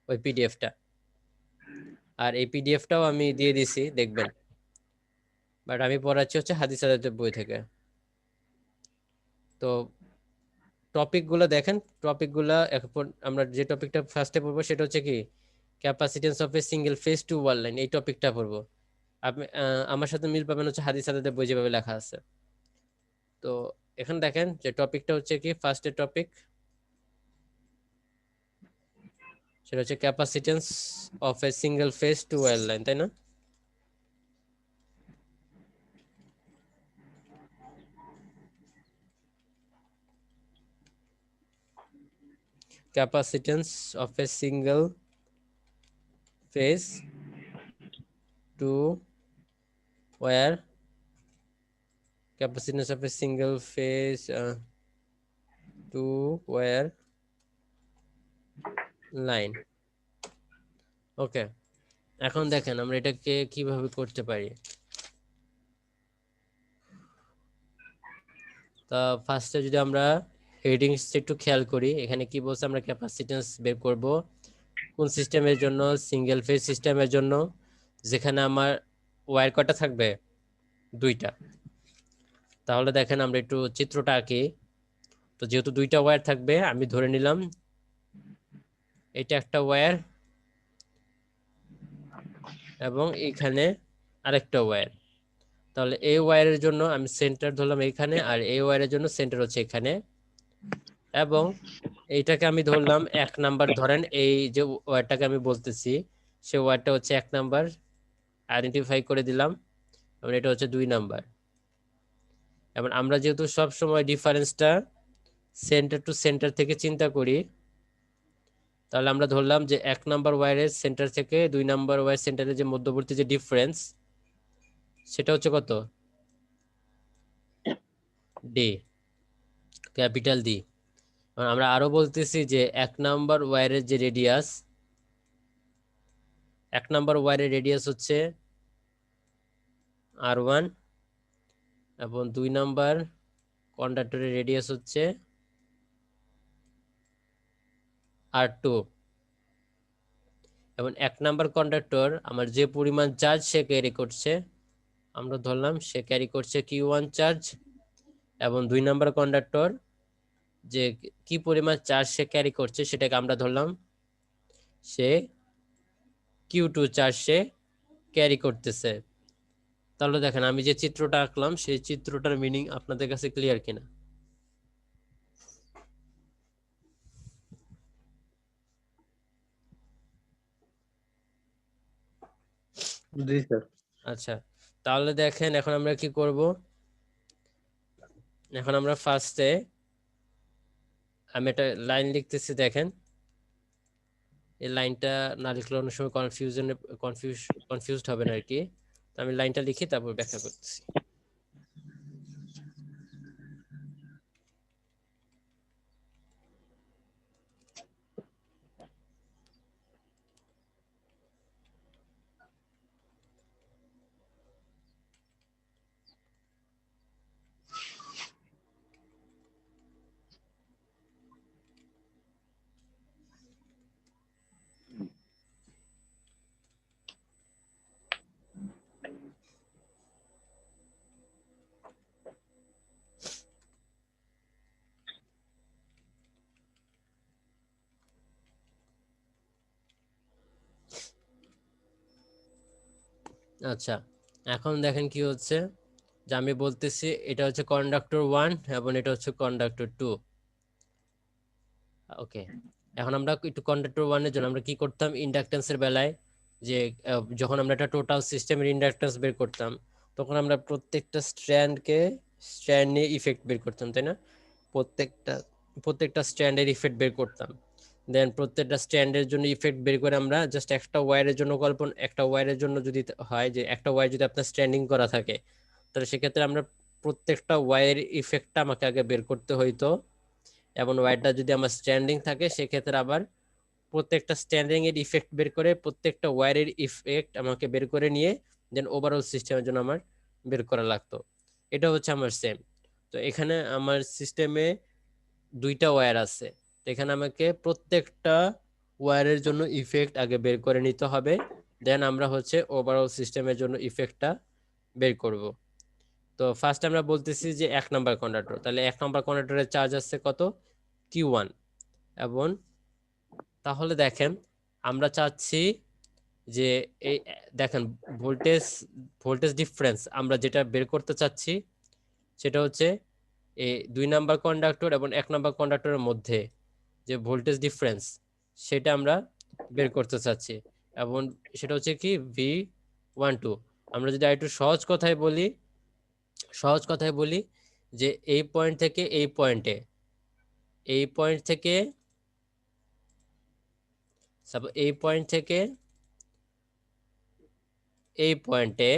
ওই পিডিএফটা, আর এই পিডিএফটাও আমি দিয়ে দিছি, দেখবেন। বাট আমি পড়াচ্ছি হচ্ছে হাদিস আদাতের বই থেকে। তো টপিকগুলো দেখেন, টপিকগুলো এখন আমরা যে টপিকটা ফার্স্টে পড়বো সেটা হচ্ছে কি capacitance of a single phase two wall line, এই টপিকটা পড়বো। আপনি আমার সাথে মিল পাবেন হচ্ছে হাদিস আদাতের বই যেভাবে লেখা আছে। তো এখন দেখেন যে টপিকটা হচ্ছে কি, ফার্স্টের টপিক সেটা হচ্ছে capacitance of a single phase two wall line, তাই না? Capacitance of a single phase to wire, capacitance of a single phase to wire line. ওকে, এখন দেখেন আমরা এটাকে কিভাবে করতে পারি। তা ফার্স্টে যদি আমরা হেডিংস একটু খেয়াল করি, এখানে কি বলছে, আমরা ক্যাপাসিটেন্স বের করব কোন সিস্টেমের জন্য, সিঙ্গেল ফেজ সিস্টেমের জন্য, যেখানে আমার ওয়্যার কটা থাকবে, দুইটা। তাহলে দেখেন আমরা একটু চিত্রটা আঁকি। তো যেহেতু দুইটা ওয়্যার থাকবে, আমি ধরে নিলাম এটা একটা ওয়্যার এবং এখানে আরেকটা ওয়্যার। তাহলে এই ওয়্যারের জন্য আমি সেন্টার ধরলাম এখানে, আর এই ওয়্যারের জন্য সেন্টার হচ্ছে এখানে, এবং এইটাকে আমি ধরলাম 1 নাম্বার। ধরেন এই যে ওয়্যারটাকে আমি বলতেছি, সে ওয়্যারটা হচ্ছে 1 নাম্বার, আইডেন্টিফাই করে দিলাম, এবং এটা হচ্ছে 2 নাম্বার। এবং আমরা যেহেতু সব সময় ডিফারেন্সটা সেন্টার টু সেন্টার থেকে চিন্তা করি, তাহলে আমরা ধরলাম যে 1 নাম্বার ওয়্যারের সেন্টার থেকে 2 নাম্বার ওয়্যার সেন্টারের যে মধ্যবর্তী যে ডিফারেন্স, সেটা হচ্ছে কত, ডি, ক্যাপিটাল ডি। আমরা আরো বলতেছি যে 1 নাম্বার ওয়্যারের যে রেডিয়াস, 1 নাম্বার ওয়্যারের রেডিয়াস হচ্ছে R1, এবং 2 নাম্বার কন্ডাক্টরের রেডিয়াস হচ্ছে R2। এবং 1 নাম্বার কন্ডাক্টর আমার যে পরিমাণ চার্জ সে ক্যারি করছে, আমরা ধরলাম সে ক্যারি করছে Q1 চার্জ, এবং 2 নাম্বার কন্ডাক্টর যে কি পরিমাণ চার্জ সে ক্যারি করছে সেটাকে আমরা ধরলাম সে Q2 চার্জ সে ক্যারি করতেছে। তাহলে দেখেন আমি যে চিত্রটা আঁকলাম সেই চিত্রটার মিনিং আপনাদের কাছে ক্লিয়ার কিনা? জি স্যার। আচ্ছা, তাহলে দেখেন এখন আমরা কি করব। এখন আমরা ফার্স্টে আমি একটা লাইন লিখতেছি, দেখেন এই লাইনটা না লিখলে অনেক সময় কনফিউজড হবেন আর কি। তো আমি লাইনটা লিখি তারপর ব্যাখ্যা করতেছি। আচ্ছা, এখন দেখেন কি হচ্ছে, যে আমি বলতেছি এটা হচ্ছে কন্ডাক্টর 1 এবং এটা হচ্ছে কন্ডাক্টর 2। ওকে, এখন আমরা একটু কন্ডাক্টর 1 এর জন্য আমরা কি করতাম ইন্ডাকটেন্সের বেলায়, যে যখন আমরা একটা টোটাল সিস্টেমের ইন্ডাকটেন্স বের করতাম, তখন আমরা প্রত্যেকটা স্ট্র্যান্ড নিয়ে ইফেক্ট বের করতাম, তাই না? প্রত্যেকটা স্ট্র্যান্ডের ইফেক্ট বের করতাম। দেন প্রত্যেকটা স্ট্র্যান্ডের জন্য ইফেক্ট বের করে আমরা জাস্ট একটা ওয়্যারের জন্য একটা ওয়্যারের জন্য যদি হয় যে একটা ওয়্যার যদি আপনার স্ট্যান্ডিং করা থাকে, তাহলে সেক্ষেত্রে আমরা প্রত্যেকটা ওয়্যারের ইফেক্টটা আমাকে আগে বের করতে হইতো। এবং ওয়্যারটা যদি আমার স্ট্যান্ডিং থাকে সেক্ষেত্রে আবার প্রত্যেকটা স্ট্যান্ডিং এর ইফেক্ট বের করে প্রত্যেকটা ওয়্যারের ইফেক্ট আমাকে বের করে নিয়ে দেন ওভারঅল সিস্টেমের জন্য আমার বের করা লাগতো। এটা হচ্ছে আমার সেম। তো এখানে আমার সিস্টেমে 2টা ওয়্যার আছে, তো এখানে আমাকে প্রত্যেকটা ওয়্যারের জন্য ইফেক্ট আগে বের করে নিতে হবে, দেন আমরা হচ্ছে ওভারঅল সিস্টেমের জন্য ইফেক্টটা বের করব। তো ফার্স্ট আমরা বলতেছি যে 1 নাম্বার কন্ডাক্টর, তাহলে 1 নাম্বার কন্ডাক্টরের চার্জ আছে কত, Q1। এবং তাহলে দেখেন আমরা চাচ্ছি যে এই দেখেন ভোল্টেজ ডিফারেন্স আমরা যেটা বের করতে চাচ্ছি সেটা হচ্ছে এই 2 নাম্বার কন্ডাক্টর এবং 1 নাম্বার কন্ডাক্টরের মধ্যে যে ভোল্টেজ ডিফারেন্স সেটা আমরা বের করতে চাচ্ছি, এবং সেটা হচ্ছে কি V12। আমরা যদি একটু সহজ কথায় বলি যে এই পয়েন্ট থেকে এই পয়েন্টে এই পয়েন্টে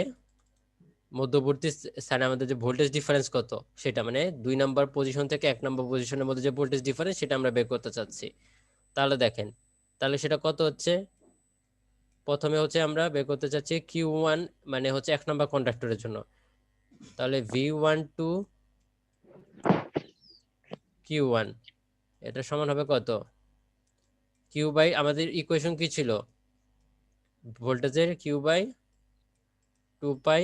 মধ্যবর্তী স্থানে আমাদের যে ভোল্টেজ ডিফারেন্স কত সেটা, মানে 2 নাম্বার পজিশন থেকে 1 নাম্বার পজিশনের মধ্যে যে ভোল্টেজ ডিফারেন্স সেটা আমরা বের করতে চাচ্ছি। তাহলে দেখেন, তাহলে সেটা কত হচ্ছে, প্রথমে হচ্ছে আমরা বের করতে চাচ্ছি Q1 মানে হচ্ছে 1 নাম্বার কন্ডাক্টরের জন্য, তাহলে V12 Q1 এটা সমান হবে কত, Q বাই আমাদের ইকুয়েশন কি ছিল, ভোল্টেজের Q by 2 pi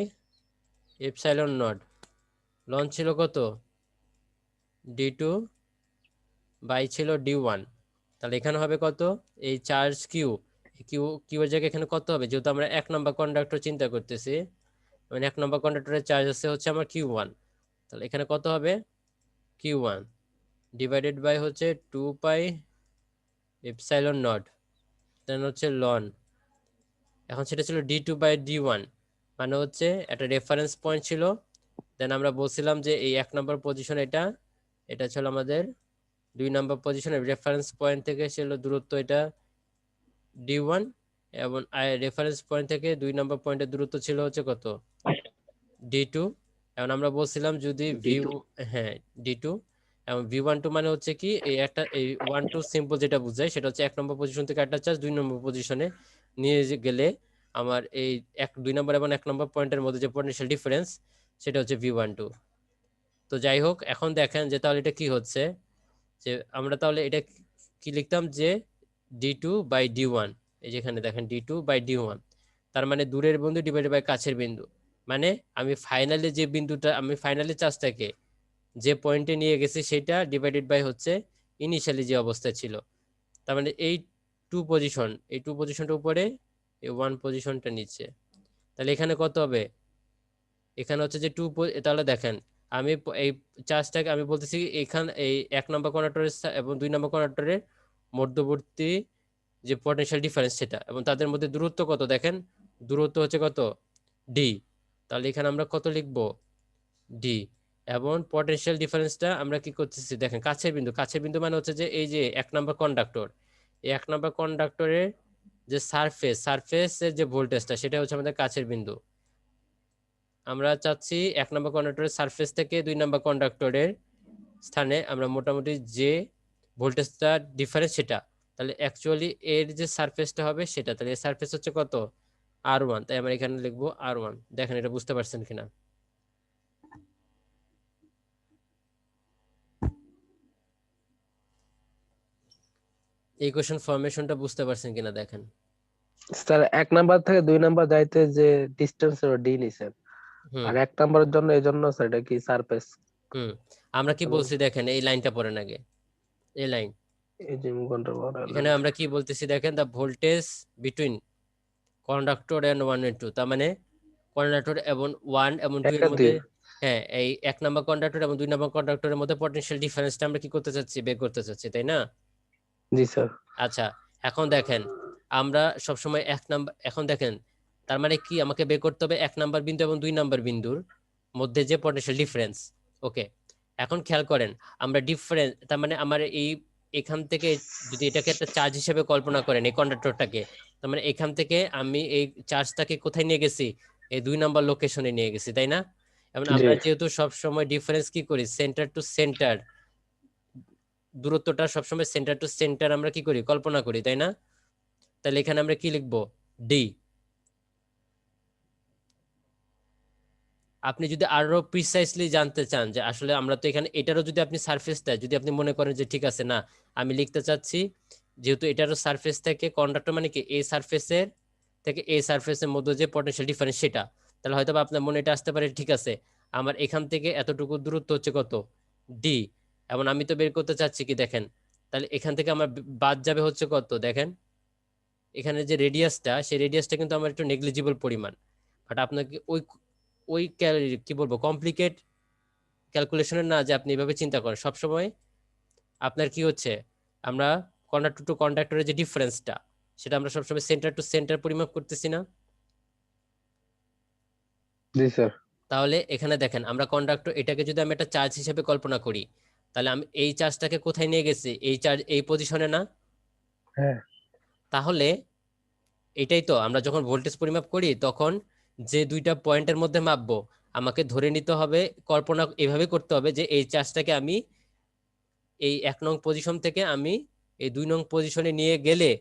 epsilon naught, লন ছিল কত D2 বাই ছিল D1। তাহলে এখানে হবে কত, এই চার্জ কিউ এর জায়গায় এখানে কত হবে, যেহেতু আমরা 1 নাম্বার কন্ডাক্টর চিন্তা করতেছি, মানে 1 নাম্বার কন্ডাক্টরের চার্জ আছে হচ্ছে আমার Q1, তাহলে এখানে কত হবে Q1 ডিভাইডেড বাই হচ্ছে 2 পাই এপসাইলন নট, দেন হচ্ছে লন, এখন সেটা ছিল D2 বাই D1, মানে হচ্ছে একটা রেফারেন্স পয়েন্ট ছিল, দেন আমরা বলছিলাম যে এই 1 নাম্বার পজিশন এটা ছিল আমাদের 2 নাম্বার পজিশনের রেফারেন্স পয়েন্ট থেকে ছিল দূরত্ব এটা D1, এবং রেফারেন্স পয়েন্ট থেকে 2 নাম্বার পয়েন্টের দূরত্ব ছিল হচ্ছে কত D2। এখন আমরা বলছিলাম যদি হ্যাঁ D2 এবং V12 মানে হচ্ছে কি এই একটা এই 1 2 সিম্পল যেটা বোঝায় সেটা হচ্ছে 1 নম্বর পজিশন থেকে একটা চার্জ 2 নম্বর পজিশনে নিয়ে গেলে আমার এই 2 নম্বর এবং 1 নম্বর পয়েন্টের মধ্যে যে পটেনশিয়াল ডিফারেন্স সেটা হচ্ছে V12। তো যাই হোক, এখন দেখেন যে তাহলে এটা কি হচ্ছে, যে আমরা তাহলে এটা কি লিখতাম যে D2 বাই D1, এই যেখানে দেখেন D2 বাই D1, তার মানে দূরের বিন্দু ডিভাইডেড বাই কাছের বিন্দু, মানে আমি ফাইনালি চার্জটাকে যে পয়েন্টে নিয়ে গেছি সেটা ডিভাইডেড বাই হচ্ছে ইনিশিয়ালি যে অবস্থায় ছিল, তার মানে এই 2 পজিশনটা উপরে, এই 1 পজিশনটা নিচে, তাহলে এখানে কত হবে, এখানে হচ্ছে যে 2, তাহলে দেখেন আমি এই চার্জটাকে আমি বলতেছি এখানে এই 1 নম্বর কন্ডাক্টরের এবং 2 নম্বর কন্ডাক্টরের মধ্যবর্তী যে পটেনশিয়াল ডিফারেন্স সেটা, এবং তাদের মধ্যে দূরত্ব কত, দেখেন দূরত্ব হচ্ছে কত D, তাহলে এখানে আমরা কত লিখব D, এবং পটেনশিয়াল ডিফারেন্সটা আমরা কি করতেছি দেখেন কাছের বিন্দু মানে হচ্ছে যে এই যে 1 নাম্বার কন্ডাক্টর, এই 1 নাম্বার কন্ডাক্টরের যে সারফেসের যে ভোল্টেজটা সেটা হচ্ছে আমাদের কাছের বিন্দু, আমরা চাচ্ছি 1 নাম্বার কন্ডাক্টরের সারফেস থেকে 2 নাম্বার কন্ডাক্টরের স্থানে আমরা মোটামুটি যে ভোল্টেজটা ডিফারেন্স সেটা, তাহলে অ্যাকচুয়ালি এর যে সারফেসটা হবে সেটা, তাহলে এর সারফেস হচ্ছে কত R1, তাই আমরা এখানে লিখবো R1। দেখেন এটা বুঝতে পারছেন কিনা, এই ইকুয়েশন ফরমেশনটা বুঝতে পারছেন কিনা দেখেন। স্যার 1 নাম্বার থেকে 2 নাম্বার যাইতে যে ডিসটেন্স D নিছেন, আর 1 নাম্বারের জন্য এজন্য স্যার এটা কি সারফেস। আমরা কি বলছি দেখেন, এই লাইনটা পড়েন আগে, এই লাইন, এই যে এখানে আমরা কি বলতেছি দেখেন, the voltage between conductor and 1 and 2, তার মানে কন্ডাক্টর এবং 1 এবং 2 এর মধ্যে, হ্যাঁ এই 1 নাম্বার কন্ডাক্টর এবং 2 নাম্বার কন্ডাক্টরের মধ্যে পটেনশিয়াল ডিফারেন্সটা আমরা কি করতে চাচ্ছি, বের করতে চাচ্ছি, তাই না? জি স্যার। আচ্ছা, এখন দেখেন আমরা সব সময় 1 নাম্বার, এখন দেখেন তার মানে কি আমাকে বের করতে হবে 1 নাম্বার বিন্দু এবং 2 নাম্বার বিন্দুর মধ্যে যে পটেনশিয়াল ডিফারেন্স। ওকে, এখন খেয়াল করেন আমরা ডিফারেন্স, তার মানে আমার এই এখান থেকে যদি এটাকে একটা চার্জ হিসেবে কল্পনা করেন এই কন্ডাক্টরটাকে, তার মানে এখান থেকে আমি এই চার্জটাকে কোথায় নিয়ে গেছি, এই 2 নাম্বার লোকেশনে নিয়ে গেছি, তাই না? এবং আমরা যেহেতু সব সময় ডিফারেন্স কি করি, সেন্টার টু সেন্টার, দূরত্বটা সবসময় সেন্টার টু সেন্টার আমরা কি করি, কল্পনা করি, তাই না? তাহলে এখানে আমরা কি লিখবো, D। আপনি যদি আরো প্রিসাইসলি জানতে চান যে আসলে আমরা তো এখানে এটারও যদি আপনি সারফেস দেয়, যদি আপনি মনে করেন যে ঠিক আছে না আমি লিখতে চাচ্ছি যেহেতু এটারও সারফেস থেকে কন্ডাক্টর মানে কি এই সারফেসের থেকে এই সারফেসের মধ্যে যে পটেনশিয়াল ডিফারেন্স সেটা, তাহলে হয়তো বা আপনার মনে এটা আসতে পারে ঠিক আছে আমার এখান থেকে এতটুকু দূরত্ব হচ্ছে কত ডি, এবং আমি তো বের করতে চাচ্ছি কি দেখেন, তাহলে এখান থেকে আমার বাদ যাবে হচ্ছে কত দেখেন এখানে যে রেডিয়াসটা সেই রেডিয়াসটা কিন্তু আমার একটু নেগলিজিবল পরিমাণ, বাট আপনাকে ওই ওই কি বলবো কমপ্লিকেট ক্যালকুলেশনের না যে আপনি এভাবে চিন্তা করেন সবসময় আপনার কি হচ্ছে আমরা কন্ডাক্টর টু কন্ডাক্টরের যে ডিফারেন্সটা সেটা আমরা সবসময় সেন্টার টু সেন্টার পরিমাপ করতেছি না। জি স্যার। তাহলে এখানে দেখেন আমরা কন্ডাক্টর এটাকে যদি আমি একটা চার্জ হিসেবে কল্পনা করি তাহলে আমি এই চার্জটাকে কোথায় নিয়ে গেছি এই চার্জ এই পজিশনে না, হ্যাঁ তাহলে এটাই তো আমরা যখন ভোল্টেজ পরিমাপ করি তখন যে দুইটা পয়েন্টের মধ্যে মাপবো আমাকে ধরে নিতে হবে কল্পনা এভাবে করতে হবে যে এই চার্জটাকে আমি এই 1 নং পজিশন থেকে আমি এই 2 নং পজিশনে নিয়ে গেলে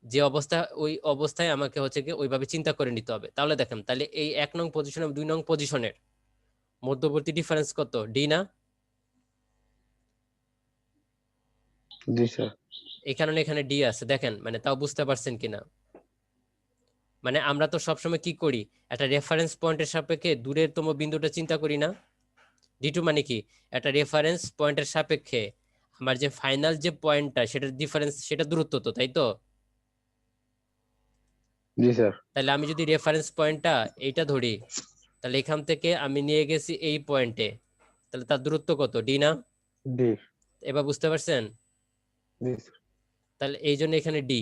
যে অবস্থা ওই অবস্থায় আমাকে হচ্ছে কি ওইভাবে চিন্তা করে নিতে হবে। তাহলে দেখেন তাহলে এই 1 নং পজিশন এবং 2 নং পজিশনের মধ্যবর্তী ডিফারেন্স কত ডি না, জি স্যার। এই কারণে এখানে ডি আছে দেখেন, মানে তাও বুঝতে পারছেন কিনা, মানে আমরা তো সবসময় কি করি একটা রেফারেন্স পয়েন্টের সাপেক্ষে দূরেরতম বিন্দুটা চিন্তা করি না, ডি2 মানে কি একটা রেফারেন্স পয়েন্টের সাপেক্ষে আমার যে ফাইনাল যে পয়েন্টটা সেটার ডিফারেন্স সেটা দূরত্ব তো তাই তো। জি স্যার। তাহলে আমি যদি রেফারেন্স পয়েন্টটা এইটা ধরি তাহলে এখান থেকে আমি নিয়ে গেছি এই পয়েন্টে, তাহলে তার দূরত্ব কত ডি না, ডি। এবার বুঝতে পারছেন। জি স্যার। তাহলে এই জন্য এখানে ডি।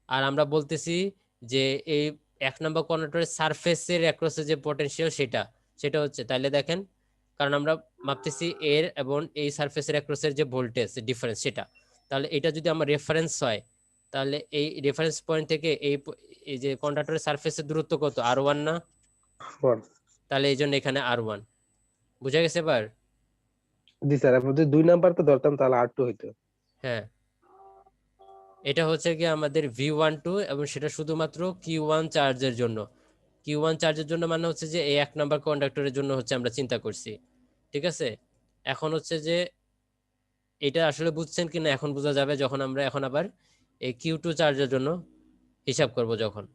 আর আমরা বলতেছি যে এই 1 নম্বর কন্ডাক্টরের সারফেসের অ্যাক্রসে যে পটেনশিয়াল সেটা সেটা হচ্ছে তাহলে দেখেন কারণ আমরা মাপতেছি এর এবং এই সারফেসের অ্যাক্রসের যে ভোল্টেজ ডিফারেন্স সেটা, তাহলে এটা যদি আমার রেফারেন্স হয় তাহলে এই রেফারেন্স পয়েন্ট থেকে এই যে কন্ডাক্টরের সারফেসের দূরত্ব কত r1 না, তাহলে এই জন্য এখানে r1 বুঝা গেছে এবার। জি স্যার। আপনি যদি 2 নাম্বারটা ধরতাম তাহলে আর2 হইতো। হ্যাঁ এটা হচ্ছে কি আমাদের V12 এবং সেটা শুধুমাত্র Q1 চার্জের জন্য, Q1 চার্জের জন্য মানে হচ্ছে যে এই 1 নাম্বার কন্ডাক্টরের জন্য হচ্ছে আমরা চিন্তা করছি, ঠিক আছে। এখন হচ্ছে যে এটা আসলে বুঝছেন কিনা এখন বোঝা যাবে যখন আমরা এখন আবার এই Q2 চার্জের জন্য হিসাব করব যখন।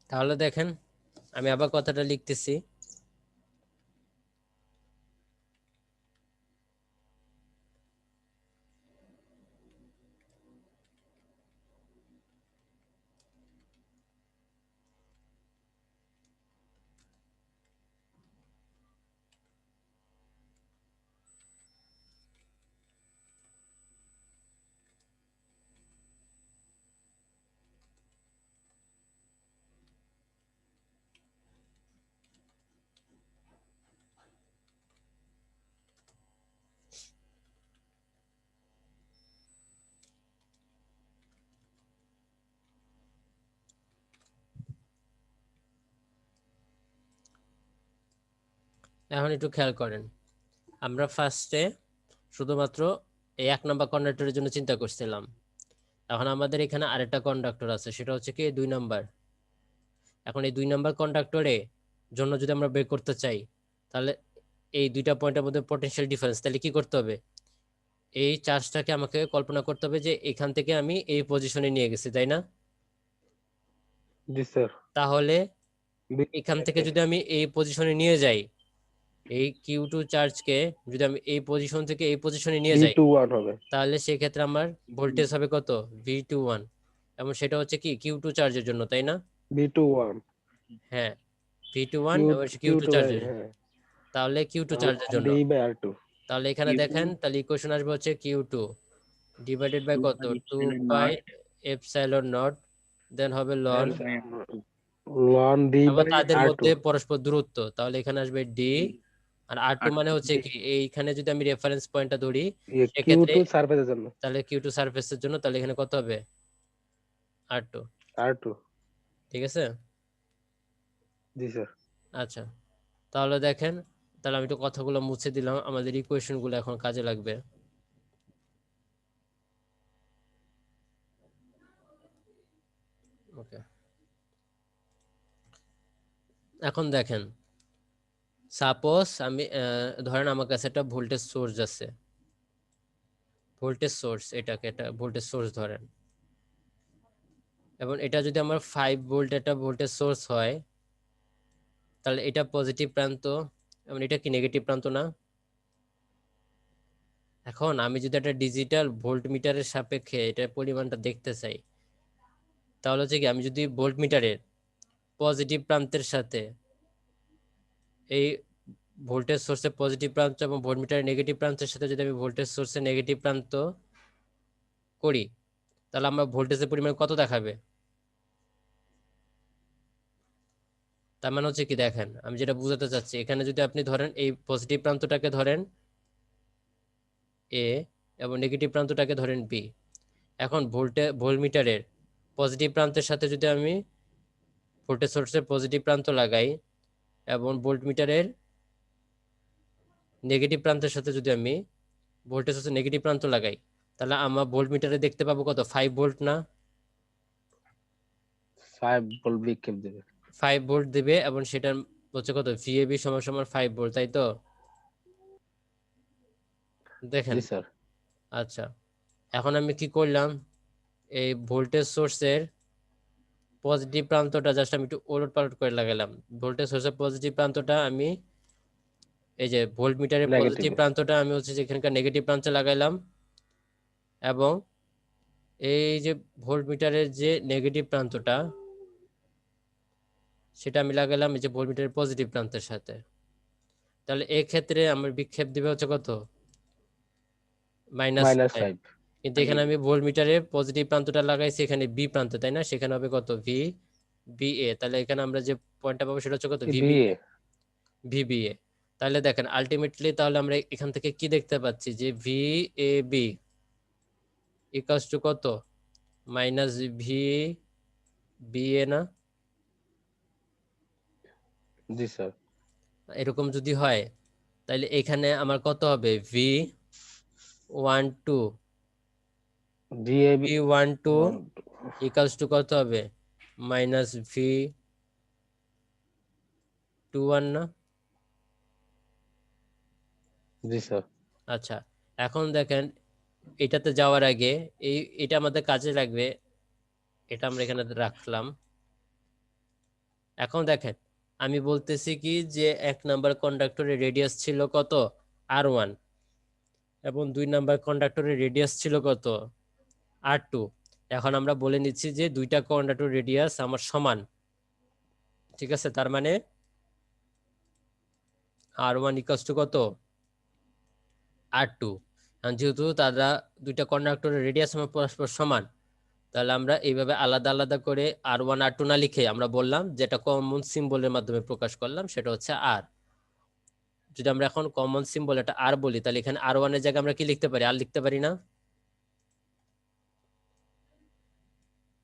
তাহলে দেখেন আমি আবার কথাটা লিখতেছি, এখন একটু খেয়াল করেন আমরা ফার্স্টে শুধুমাত্র এই 1 নাম্বার কন্ডাক্টরের জন্য চিন্তা করছিলাম, এখন আমাদের এখানে আরেকটা কন্ডাক্টর আছে সেটা হচ্ছে কি 2 নাম্বার। এখন এই 2 নাম্বার কন্ডাক্টরে জন্য যদি আমরা বের করতে চাই তাহলে এই দুইটা পয়েন্টের মধ্যে পটেনশিয়াল ডিফারেন্স তাহলে কি করতে হবে এই চার্জটাকে আমাকে কল্পনা করতে হবে যে এখান থেকে আমি এই পজিশনে নিয়ে গেছি তাই না। জি স্যার। তাহলে এখান থেকে যদি আমি এই পজিশনে নিয়ে যাই এই Q2 চার্জকে যদি আমি এই পজিশন থেকে এই পজিশনে নিয়ে যাই V21 হবে। তাহলে সেই ক্ষেত্রে আমার ভোল্টেজ হবে কত V21 এবং সেটা হচ্ছে কি Q2 চার্জের জন্য তাই না। V21। হ্যাঁ V21 এবং Q2 চার্জের, তাহলে Q2 চার্জের জন্য D/R2। তাহলে এখানে দেখেন তাহলে ইকুয়েশন আসবে হচ্ছে Q2 ডিভাইডেড বাই কত 2 পাই এপসাইলন নট দেন হবে লন লন আবার তাদের D/R2। মধ্যে পরস্পর দূরত্ব, তাহলে এখানে আসবে D আর R2 মানে হচ্ছে কি এইখানে যদি আমি রেফারেন্স পয়েন্টটা ধরি সেক্ষেত্রে Q2 সারফেসের জন্য। তাহলে Q2 সারফেসের জন্য তাহলে এখানে কত হবে R2। R2। ঠিক আছে জি স্যার। আচ্ছা, তাহলে দেখেন, তাহলে আমি একটু কথাগুলো মুছে দিলাম, আমাদের ইকুয়েশন গুলো এখন কাজে লাগবে। ওকে, এখন দেখেন, সাপোজ আমি ধরেন আমার কাছে একটা ভোল্টেজ সোর্স আছে, ভোল্টেজ সোর্স, এটাকে একটা ভোল্টেজ সোর্স ধরেন, এবং এটা যদি আমার 5 ভোল্ট একটা ভোল্টেজ সোর্স হয়, তাহলে এটা পজিটিভ প্রান্ত এবং এটা কি নেগেটিভ প্রান্ত না? এখন আমি যদি একটা ডিজিটাল ভোল্ট মিটারের সাপেক্ষে এটার পরিমাণটা দেখতে চাই, তাহলে হচ্ছে কি, আমি যদি ভোল্ট মিটারের পজিটিভ প্রান্তের সাথে এই ভোল্টেজ সোর্সের পজিটিভ প্রান্ত এবং ভোল্ট মিটারের নেগেটিভ প্রান্তের সাথে যদি আমি ভোল্টেজ সোর্সের নেগেটিভ প্রান্ত করি, তাহলে আমরা ভোল্টেজের পরিমাণ কত দেখাবে? তার মানে হচ্ছে কি, দেখেন আমি যেটা বুঝাতে চাচ্ছি, এখানে যদি আপনি ধরেন এই পজিটিভ প্রান্তটাকে ধরেন এ এবং নেগেটিভ প্রান্তটাকে ধরেন বি, এখন ভোল্টমিটারের পজিটিভ প্রান্তের সাথে যদি আমি ভোল্টেজ সোর্সের পজিটিভ প্রান্ত লাগাই এবং ভোল্টমিটারের নেগেটিভ প্রান্তের সাথে যদি আমি ভোল্টেজ সোর্সের নেগেটিভ প্রান্ত লাগাই, তাহলে আমার ভোল্টমিটারে দেখতে পাবো কত? 5 ভোল্ট না? 5 ভোল্ট বিক্ষেপ দেবে। 5 ভোল্ট দিবে এবং সেটার হচ্ছে কত? ভিএবি সমান সমান 5 ভোল্ট, তাই তো? দেখেন, জি স্যার। আচ্ছা, এখন আমি কি করলাম, এই ভোল্টেজ সোর্সের পজিটিভ প্রান্তটা জাস্ট আমি একটু ওলট পালট করে লাগালাম। ভোল্টেজ সোর্সের পজিটিভ প্রান্তটা আমি এই যে ভোল্ট মিটারের পজিটিভ নেগেটিভে। প্রান্তটা আমি হচ্ছে যে এখানকার নেগেটিভ প্রান্তে লাগাইলাম, এবং এই যে ভোল্ট মিটারের যে নেগেটিভ প্রান্তটা সেটা আমি লাগালাম এই যে ভোল্ট মিটারের পজিটিভ প্রান্তের সাথে। তাহলে এই ক্ষেত্রে আমার বিক্ষেপ দিবে হচ্ছে কত? -5। -5। কিন্তু এখানে আমি ভোল্ট মিটারের পজিটিভ প্রান্তটা লাগাইছি এখানে বি প্রান্ত, তাই না? সেখানে হবে কত? ভি বি এ। তাহলে এখানে আমরা যে পয়েন্টটা পাবো সেটা হচ্ছে কত? VB BA. ভিবিএ। তাহলে দেখেন আলটিমেটলি তাহলে আমরা এখান থেকে কি দেখতে পাচ্ছি যে V A B equals to কত? মাইনাস ভি বি এ না? জি স্যার। এরকম যদি হয় তাহলে এখানে আমার কত হবে? ভি 12 বিএবি ভি 12 ইকুয়ালস টু কত হবে? মাইনাস ভি 21 না? জি স্যার। আচ্ছা, এখন দেখেন এটাতে যাওয়ার আগে এটা আমাদের কাজে লাগবে, এটা আমরা এখানে রাখলাম। এখন দেখেন আমি বলতেছি কি যে 1 নাম্বার কন্ডাক্টরের রেডিয়াস ছিল কত? R1, এবং 2 নাম্বার কন্ডাক্টরের রেডিয়াস ছিল কত? R2। এখন আমরা বলে নিচ্ছি যে দুইটা কন্ডাক্টর রেডিয়াস আমার সমান, ঠিক আছে? তার মানে R1 ইকুয়ালস টু কত? R2। যেহেতু তারা দুইটা কন্ডাক্টরের রেডিয়াস আমার পরস্পর সমান, তাহলে আমরা এইভাবে আলাদা আলাদা করে R1 R2 না লিখে আমরা বললাম যেটা কমন সিম্বলের মাধ্যমে প্রকাশ করলাম সেটা হচ্ছে আর। যদি আমরা এখন কমন সিম্বল এটা আর বলি, তাহলে এখানে R1 এর জায়গায় আমরা কি লিখতে পারি? আর লিখতে পারি না?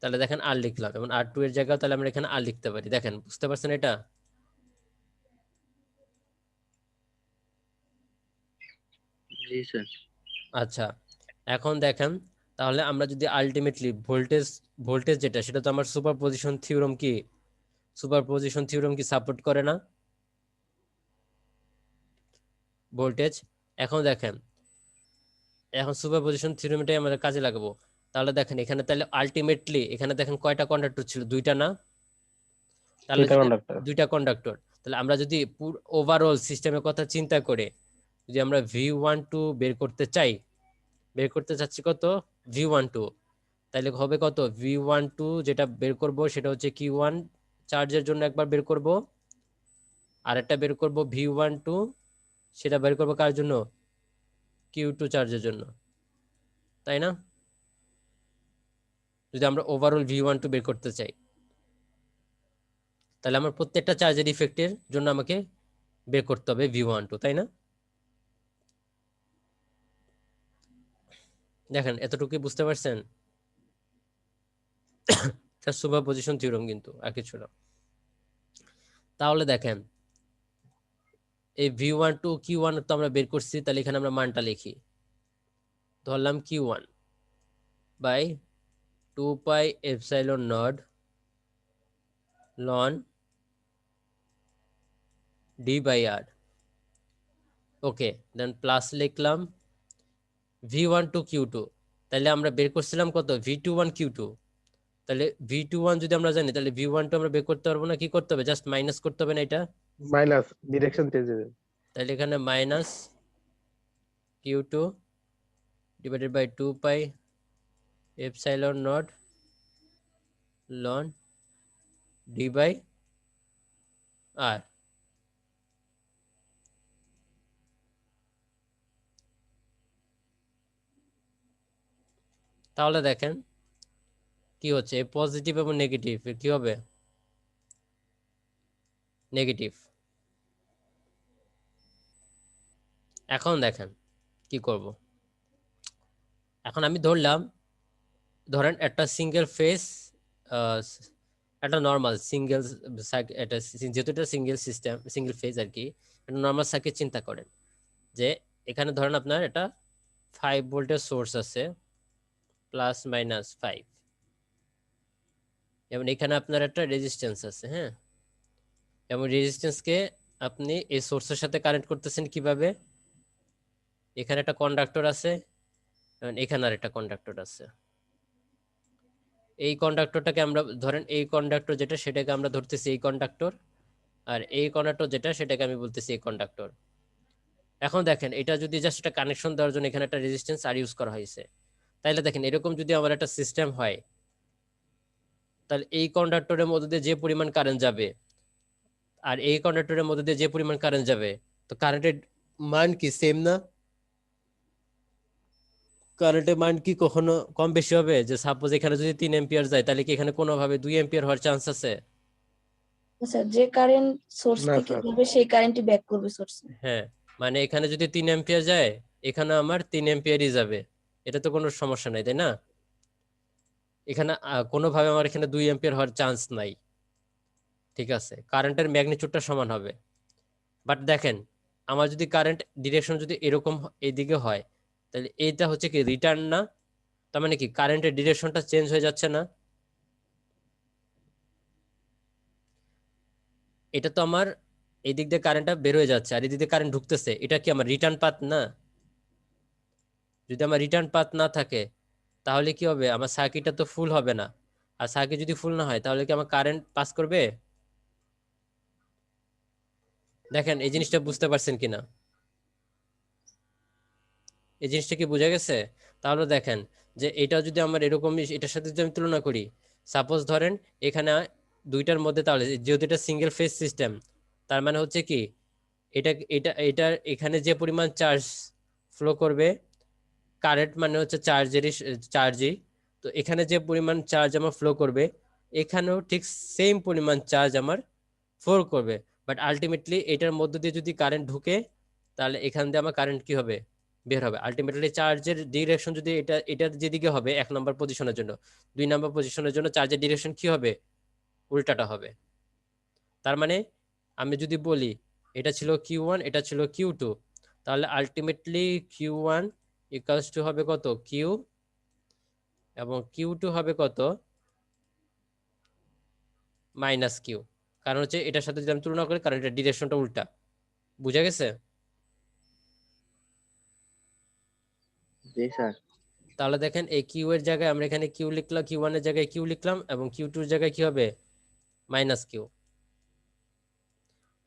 তাহলে দেখেন আর লিখলাম, এবং R2 এর জায়গায় তাহলে আমরা এখানে আর লিখতে পারি। দেখেন, বুঝতে পারছেন এটা? জি স্যার। আচ্ছা, এখন দেখেন তাহলে আমরা যদি আলটিমেটলি ভোল্টেজ যেটা, সেটা তো আমার সুপারপজিশন থিওরেম কি, সুপারপজিশন থিওরেম কি সাপোর্ট করে না ভোল্টেজ? এখন দেখেন, এখন সুপারপজিশন থিওরেমটাই আমাদের কাজে লাগাবো। তাহলে দেখেন এখানে তাহলে আলটিমেটলি এখানে দেখেন কয়টা কন্ডাক্টর ছিল? দুইটা না? তাহলে দুইটা কন্ডাক্টর। দুইটা কন্ডাক্টর। তাহলে আমরা যদি ওভারঅল সিস্টেমের কথা চিন্তা করে যদি আমরা V12 বের করতে চাই, বের করতে চাচ্ছি কত? V12, তাহলে হবে কত? V12 যেটা বের করব সেটা হচ্ছে Q1 চার্জের জন্য একবার বের করব, আর একটা বের করব V12, সেটা বের করব কার জন্য? Q2 চার্জের জন্য, তাই না? যদি আমরা ওভারঅল V12 বের করতে চাই, তাহলে আমার প্রত্যেকটা চার্জের ইফেক্টের জন্য আমাকে বের করতে হবে V12, তাই না? দেখেন এতটুকু বুঝতে পারছেন? সুপারপজিশন থিওরেম কিন্তু আর কিছু না। তাহলে দেখেন এই v1 টু q1 তো আমরা বের করছি, তাহলে এখানে আমরা মানটা লিখি, ধরলাম q1 by 2 pi epsilon naught লন d by r। Okay, then plus লিখলাম v1 টু q2, তাহলে আমরা বের করছিলাম কত v21 q2, তাহলে v21 যদি আমরা জানি তাহলে v1 টু আমরা বের করতে পারবো না, কি করতে হবে জাস্ট মাইনাস করতে হবে না এটা, মাইনাস ডিরেকশন চেঞ্জ হবে। তাহলে এখানে minus q2 divided by 2 pi epsilon naught লন d বাই r। তাহলে দেখেন কি হচ্ছে, পজিটিভ এবং নেগেটিভ কি হবে, নেগেটিভ। এখন দেখেন কি করব, এখন আমি ধরেন একটা সিঙ্গেল ফেজ, একটা নর্মাল সিঙ্গেল, এটা যেহেতু এটা সিঙ্গেল সিস্টেম সিঙ্গেল ফেজ আর কি, একটা নর্মাল সার্কিট চিন্তা করেন যে এখানে ধরেন আপনার এটা 5 ভোল্টের সোর্স আছে প্লাস মাইনাস 5, এবং এখানে আপনার একটা রেজিস্ট্যান্স আছে, হ্যাঁ, এবং রেজিস্ট্যান্সকে আপনি এই সোর্সের সাথে কানেক্ট করতেছেন কিভাবে, এখানে একটা কন্ডাক্টর আছে এবং এখানে আর একটা কন্ডাক্টর আছে। এই কন্ডাক্টরটাকে আমরা ধরেন এই কন্ডাক্টর যেটা সেটাকে আমরা ধরতেছি এই কন্ডাক্টর, আর এই কন্ডাক্টর যেটা সেটাকে আমি বলতেছি এই কন্ডাক্টর। এখন দেখেন এটা যদি জাস্ট একটা কানেকশন দেওয়ার জন্য এখানে একটা রেজিস্ট্যান্স আর ইউজ করা হয়েছে, তাইলে দেখেন এরকম যদি আমার একটা সিস্টেম হয়, তাহলে এই কন্ডাক্টরের মধ্যে দিয়ে যে পরিমাণ কারেন্ট যাবে আর এই কন্ডাক্টরের মধ্যে দিয়ে যে পরিমাণ কারেন্ট যাবে, তো কারেন্টের মান কি সেম না? কারেন্টের মান কি কখনো কম বেশি হবে? যে সাপোজ এখানে যদি 3 এম্পিয়ার যায় তাহলে কি এখানে কোনোভাবে 2 এম্পিয়ার হওয়ার চান্স আছে? স্যার যে কারেন্ট সোর্স না থেকে স্যার। যাবে সেই কারেন্টই ব্যাক করবে সোর্সে। হ্যাঁ, মানে এখানে যদি 3 এম্পিয়ার যায় এখানে আমার 3 এম্পিয়ারই যাবে, এটা তো কোনো সমস্যা নাই, তাই না? এখানে কোনোভাবে আমার এখানে 2 এম্পিয়ার হওয়ার চান্স নাই, ঠিক আছে, কারেন্টের ম্যাগনিটিউডটা সমান হবে। বাট দেখেন আমার যদি কারেন্ট ডিরেকশন যদি এরকম এইদিকে হয়, তাহলে এইটা হচ্ছে কি রিটার্ন না, তার মানে কি কারেন্টের ডিরেকশনটা চেঞ্জ হয়ে যাচ্ছে না? এটা তো আমার এই দিক দিয়ে কারেন্টটা বের হয়ে যাচ্ছে আর এই দিক দিয়ে কারেন্ট ঢুকতেছে, এটা কি আমার রিটার্ন পাথ না? যদি আমার রিটার্ন পাথ না থাকে তাহলে কি হবে, আমার সার্কিটটা তো ফুল হবে না, আর সার্কিট যদি ফুল না হয় তাহলে কি আমার কারেন্ট পাস করবে? দেখেন এই জিনিসটা বুঝতে পারছেন কিনা, এই জিনিসটা কি বোঝা গেছে? তাহলে দেখেন যে এটা যদি আমার এরকম এটার সাথে যদি আমি তুলনা করি, সাপোজ ধরেন এখানে দুইটার মধ্যে, তাহলে যেহেতু এটা সিঙ্গেল ফেজ সিস্টেম তার মানে হচ্ছে কি এটার এখানে যে পরিমাণ চার্জ ফ্লো করবে, কারেন্ট মানে হচ্ছে চার্জই, তো এখানে যে পরিমাণ চার্জ আমার ফ্লো করবে এখানেও ঠিক সেম পরিমাণ চার্জ আমার ফ্লো করবে। বাট আলটিমেটলি এটার মধ্য দিয়ে যদি কারেন্ট ঢুকে তাহলে এখান দিয়ে আমার কারেন্ট কি হবে, বের হবে। আলটিমেটলি চার্জের ডিরেকশন যদি এটার যেদিকে হবে 1 নম্বর পজিশনের জন্য, 2 নম্বর পজিশনের জন্য চার্জের ডিরেকশন কি হবে, উল্টাটা হবে। তার মানে আমি যদি বলি এটা ছিল Q1 এটা ছিল Q2, তাহলে আলটিমেটলি Q1 ইকুয়ালস টু হবে কত Q, এবং Q2 হবে কত মাইনাস Q, কারণ হচ্ছে এটার সাথে যদি আমি তুলনা করি কারণ এটা ডিরেকশনটা উল্টা। বুঝা গেছে? জি স্যার। তাহলে দেখেন এই কিউ এর জায়গায় আমরা এখানে কিউ লিখলাম, Q1 এর জায়গায় কিউ লিখলাম, এবং Q2 এর জায়গায় কি হবে মাইনাস কিউ।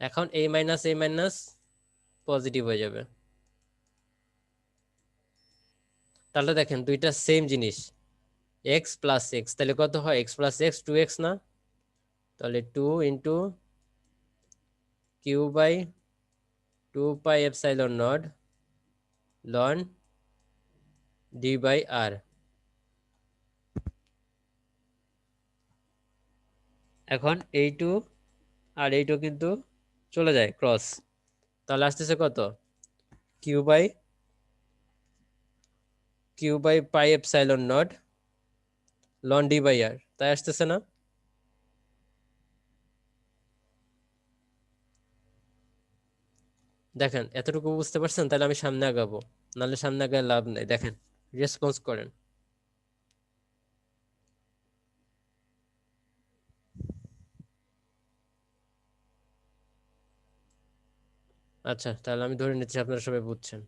এখন এই মাইনাস পজিটিভ হয়ে যাবে। তাহলে দেখেন দুইটা সেম জিনিস, x প্লাস এক্স, তাহলে কত হয় x প্লাস এক্স 2x না, তাহলে 2 into Q by 2 pi epsilon naught loan D by R. এখন এইটু আর এইটু কিন্তু চলে যায় ক্রস, তাহলে আসতেছে কত Q by pi epsilon naught loan D by R, তাই আসতেছে না? দেখেন এতটুকু বুঝতে পারছেন, তাহলে আমি সামনে আগাবো, নাহলে সামনে আগায় লাভ নাই। দেখেন রেসপন্স করেন। আচ্ছা, তাহলে আমি ধরে নিচ্ছি আপনারা সবাই বুঝছেন।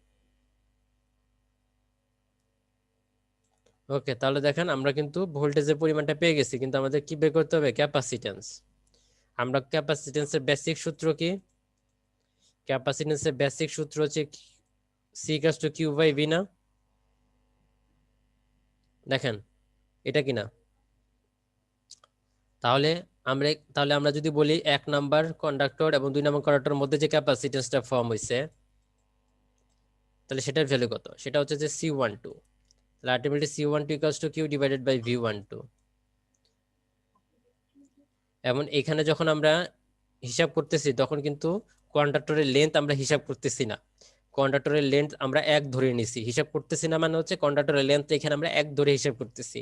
ওকে, তাহলে দেখেন আমরা কিন্তু ভোল্টেজের পরিমাণটা পেয়ে গেছি, কিন্তু আমাদের কি বের করতে হবে? ক্যাপাসিট্যান্স। আমরা ক্যাপাসিট্যান্সের বেসিক সূত্র কি? ক্যাপাসিট্যান্সের বেসিক সূত্র হচ্ছে C equals to Q by V না? দেখেন এটা কি না? তাহলে আমরা যদি বলি 1 নাম্বার কন্ডাক্টর এবং 2 নাম্বার কন্ডাক্টরের মধ্যে যে ক্যাপাসিট্যান্সটা ফর্ম হইছে, তাহলে সেটার ভ্যালু কত? সেটা হচ্ছে যে C12। তাহলে ultimately C12 equals to Q divided by V12। এবং এখানে যখন আমরা হিসাব করতেছি তখন কিন্তু কন্ডাক্টরের লেন্থ আমরা হিসাব করতেছি না, কন্ডাক্টরের লেন্থ আমরা 1 ধরে নিছি। হিসাব করতেছি না মানে হচ্ছে কন্ডাক্টরের লেন্থ এখানে আমরা 1 ধরে হিসাব করতেছি।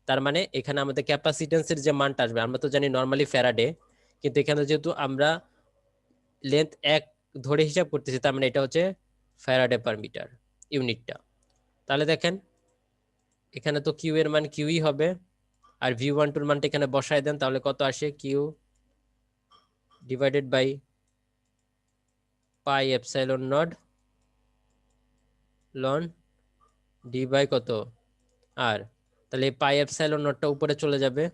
তার মানে এখানে আমাদের ক্যাপাসিট্যান্সের যে মানটা আসবে, আমরা তো জানি নরমালি ফ্যারাডে, কিন্তু এখানে যেহেতু আমরা লেন্থ 1 ধরে হিসাব করতেছি, তার মানে এটা হচ্ছে ফ্যারাডে পার মিটার ইউনিটটা। তাহলে দেখেন এখানে তো কিউ এর মান কিউই হবে, আর V12 এর মানটা এখানে বসায় দেন, তাহলে কত আসে? Q divided by pi epsilon naught loan D by কত আর। তাহলে এই পাই এপসাইলন নটটা উপরে চলে যাবে,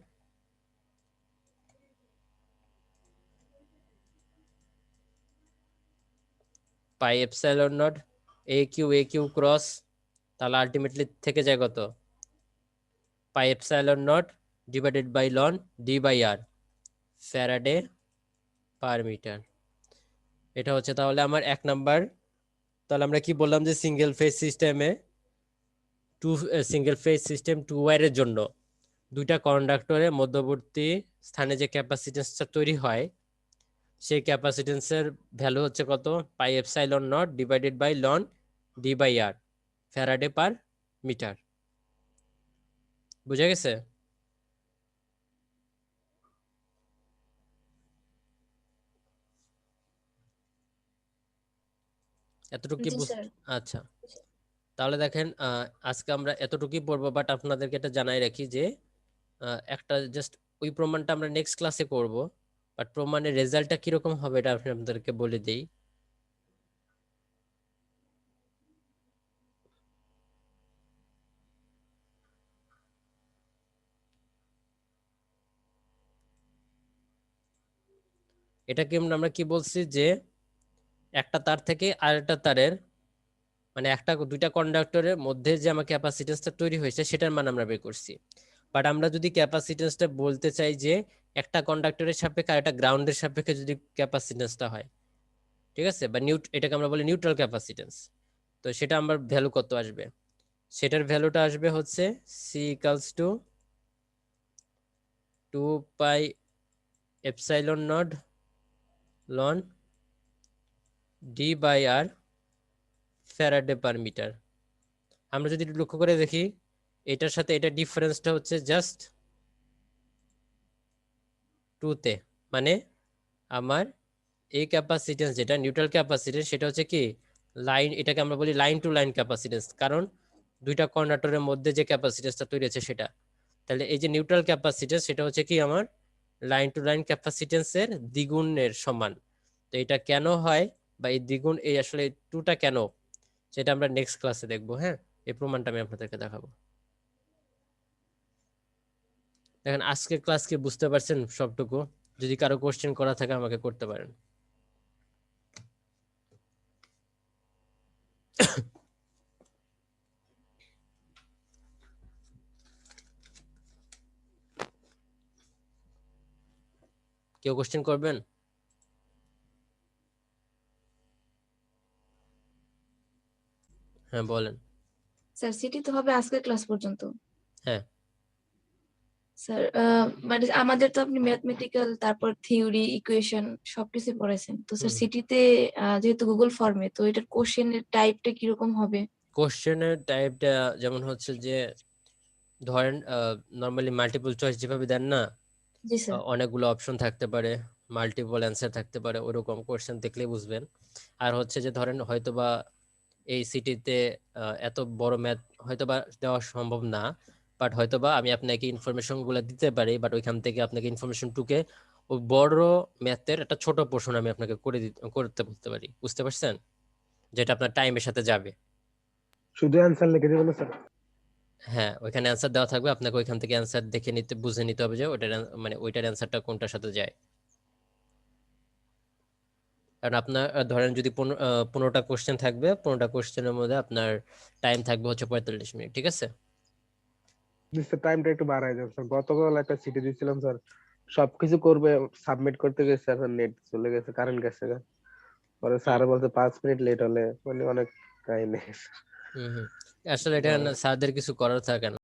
পাই এপসাইলন নট এ কিউ ক্রস, তাহলে আলটিমেটলি থেকে যায় কত? Pi epsilon naught divided by লন D by R Faraday per metre. এটা হচ্ছে তাহলে আমার 1 নাম্বার। তাহলে আমরা কি বললাম যে সিঙ্গেল ফেজ সিস্টেম 2 ওয়্যারের জন্য দুইটা কন্ডাক্টরের মধ্যবর্তী স্থানে যে ক্যাপাসিট্যান্সটা তৈরি হয়, সেই ক্যাপাসিট্যান্সের ভ্যালু হচ্ছে কত? Pi epsilon naught divided by লন D by R Faraday per metre. বুঝা গেছে? এতটুকু কি জি স্যার। আচ্ছা, তাহলে দেখেন আজকে আমরা এতটুকুই পড়বো, বাট আপনাদেরকে এটা জানাই রাখি যে একটা জাস্ট ওই প্রমাণটা আমরা নেক্সট ক্লাসে করব, বাট প্রমাণের রেজাল্টটা কিরকম হবে এটা আমি আপনাদেরকে বলে দিই। এটা কি আমরা কি বলছি যে একটা তার থেকে আরেকটা তারের মানে দুইটা কন্ডাক্টরের মধ্যে যে আমার ক্যাপাসিট্যান্সটা তৈরি হয়েছে সেটার মান আমরা বের করছি। বাট আমরা যদি ক্যাপাসিট্যান্সটা বলতে চাই যে একটা কন্ডাক্টরের সাপেক্ষে আর একটা গ্রাউন্ডের সাপেক্ষে যদি ক্যাপাসিট্যান্সটা হয়, ঠিক আছে, বা এটাকে আমরা বলি নিউট্রাল ক্যাপাসিট্যান্স, তো সেটা আমার ভ্যালু কত আসবে? সেটার ভ্যালুটা আসবে হচ্ছে C equals to 2 pi epsilon naught loan D by R Faraday per metre. আমরা যদি লক্ষ্য করে দেখি এটার সাথে এটা ডিফারেন্সটা হচ্ছে জাস্ট 2 তে, মানে আমার এই ক্যাপাসিট্যান্স যেটা নিউট্রাল ক্যাপাসিট্যান্স সেটা হচ্ছে কি লাইন, এটাকে আমরা বলি লাইন টু লাইন ক্যাপাসিট্যান্স, কারণ দুইটা কন্ডাক্টরের মধ্যে যে ক্যাপাসিট্যান্সটা তৈরি হচ্ছে সেটা। তাহলে এই যে নিউট্রাল ক্যাপাসিট্যান্স সেটা হচ্ছে কি আমার লাইন টু লাইন ক্যাপাসিট্যান্সের দ্বিগুণের সমান। তো এটা কেন হয় বা এই দ্বিগুণ এই আসলে 2টা কেন, সেটা আমরা নেক্সট ক্লাসে দেখবো। হ্যাঁ, এই প্রমাণটা আমি আপনাদেরকে দেখাবো। দেখেন আজকের ক্লাস কি বুঝতে পারছেন সবটুকু? যদি কারো কোশ্চেন করা থাকে আমাকে করতে পারেন। কেউ কোশ্চেন করবেন? হ্যাঁ বলেন। স্যার সিটি তো হবে আজকের ক্লাস পর্যন্ত। হ্যাঁ। স্যার মানে আমাদের তো আপনি ম্যাথমেটিক্যাল তারপর থিওরি ইকুয়েশন সবকিছু পড়াইছেন, তো স্যার সিটিতে যেহেতু গুগল ফর্মে, তো এটার কোশ্চেনের টাইপটা কিরকম হবে? কোশ্চেনের টাইপটা যেমন হচ্ছে যে ধরেন নরমালি মাল্টিপল চয়েস যেভাবে দেন না, জি স্যার। অনেকগুলো অপশন থাকতে পারে, মাল্টিপল অ্যান্সার থাকতে পারে, ওরকম কোশ্চেন দেখলেই বুঝবেন। আর হচ্ছে যে ধরেন হয়তোবা এই সিটিতে এত বড় ম্যাথ হয়তোবা দেওয়া সম্ভব না, বাট হয়তোবা আমি আপনাকে ইনফরমেশন গুলো দিতে পারি, বাট ওইখান থেকে আপনাকে ইনফরমেশন টুকে ওই বড় ম্যাথের একটা ছোট পোর্শন আমি আপনাকে করতে বলতে পারি, বুঝতে পারছেন, যেটা আপনার টাইমের সাথে যাবে। শুধু অ্যান্সার লিখে দিবেন স্যার? হ্যাঁ, ওইখানে অ্যান্সার দেওয়া থাকবে, আপনাকে ওইখান থেকে অ্যান্সার দেখে নিতে বুঝে নিতে হবে যে ওইটার মানে ওইটার অ্যান্সারটা কোনটার সাথে যায়। কারণ আপনার ধরেন যদি 15টা কোশ্চেন থাকবে, 15টা কোশ্চেনের মধ্যে আপনার টাইম থাকবে হচ্ছে 45 মিনিট, ঠিক আছে? স্যার টাইমটা একটু বাড়াই দেন স্যার। গতকাল একটা চিঠি দিয়েছিলাম স্যার, সবকিছু করবে সাবমিট করতে গেছে স্যার, নেট চলে গেছে, কারেন্ট গেছে। পরে স্যার বলছে 5 মিনিট লেট হলে, মানে অনেক কাহিনী। আসলে এটা স্যারদের কিছু করার থাকে না।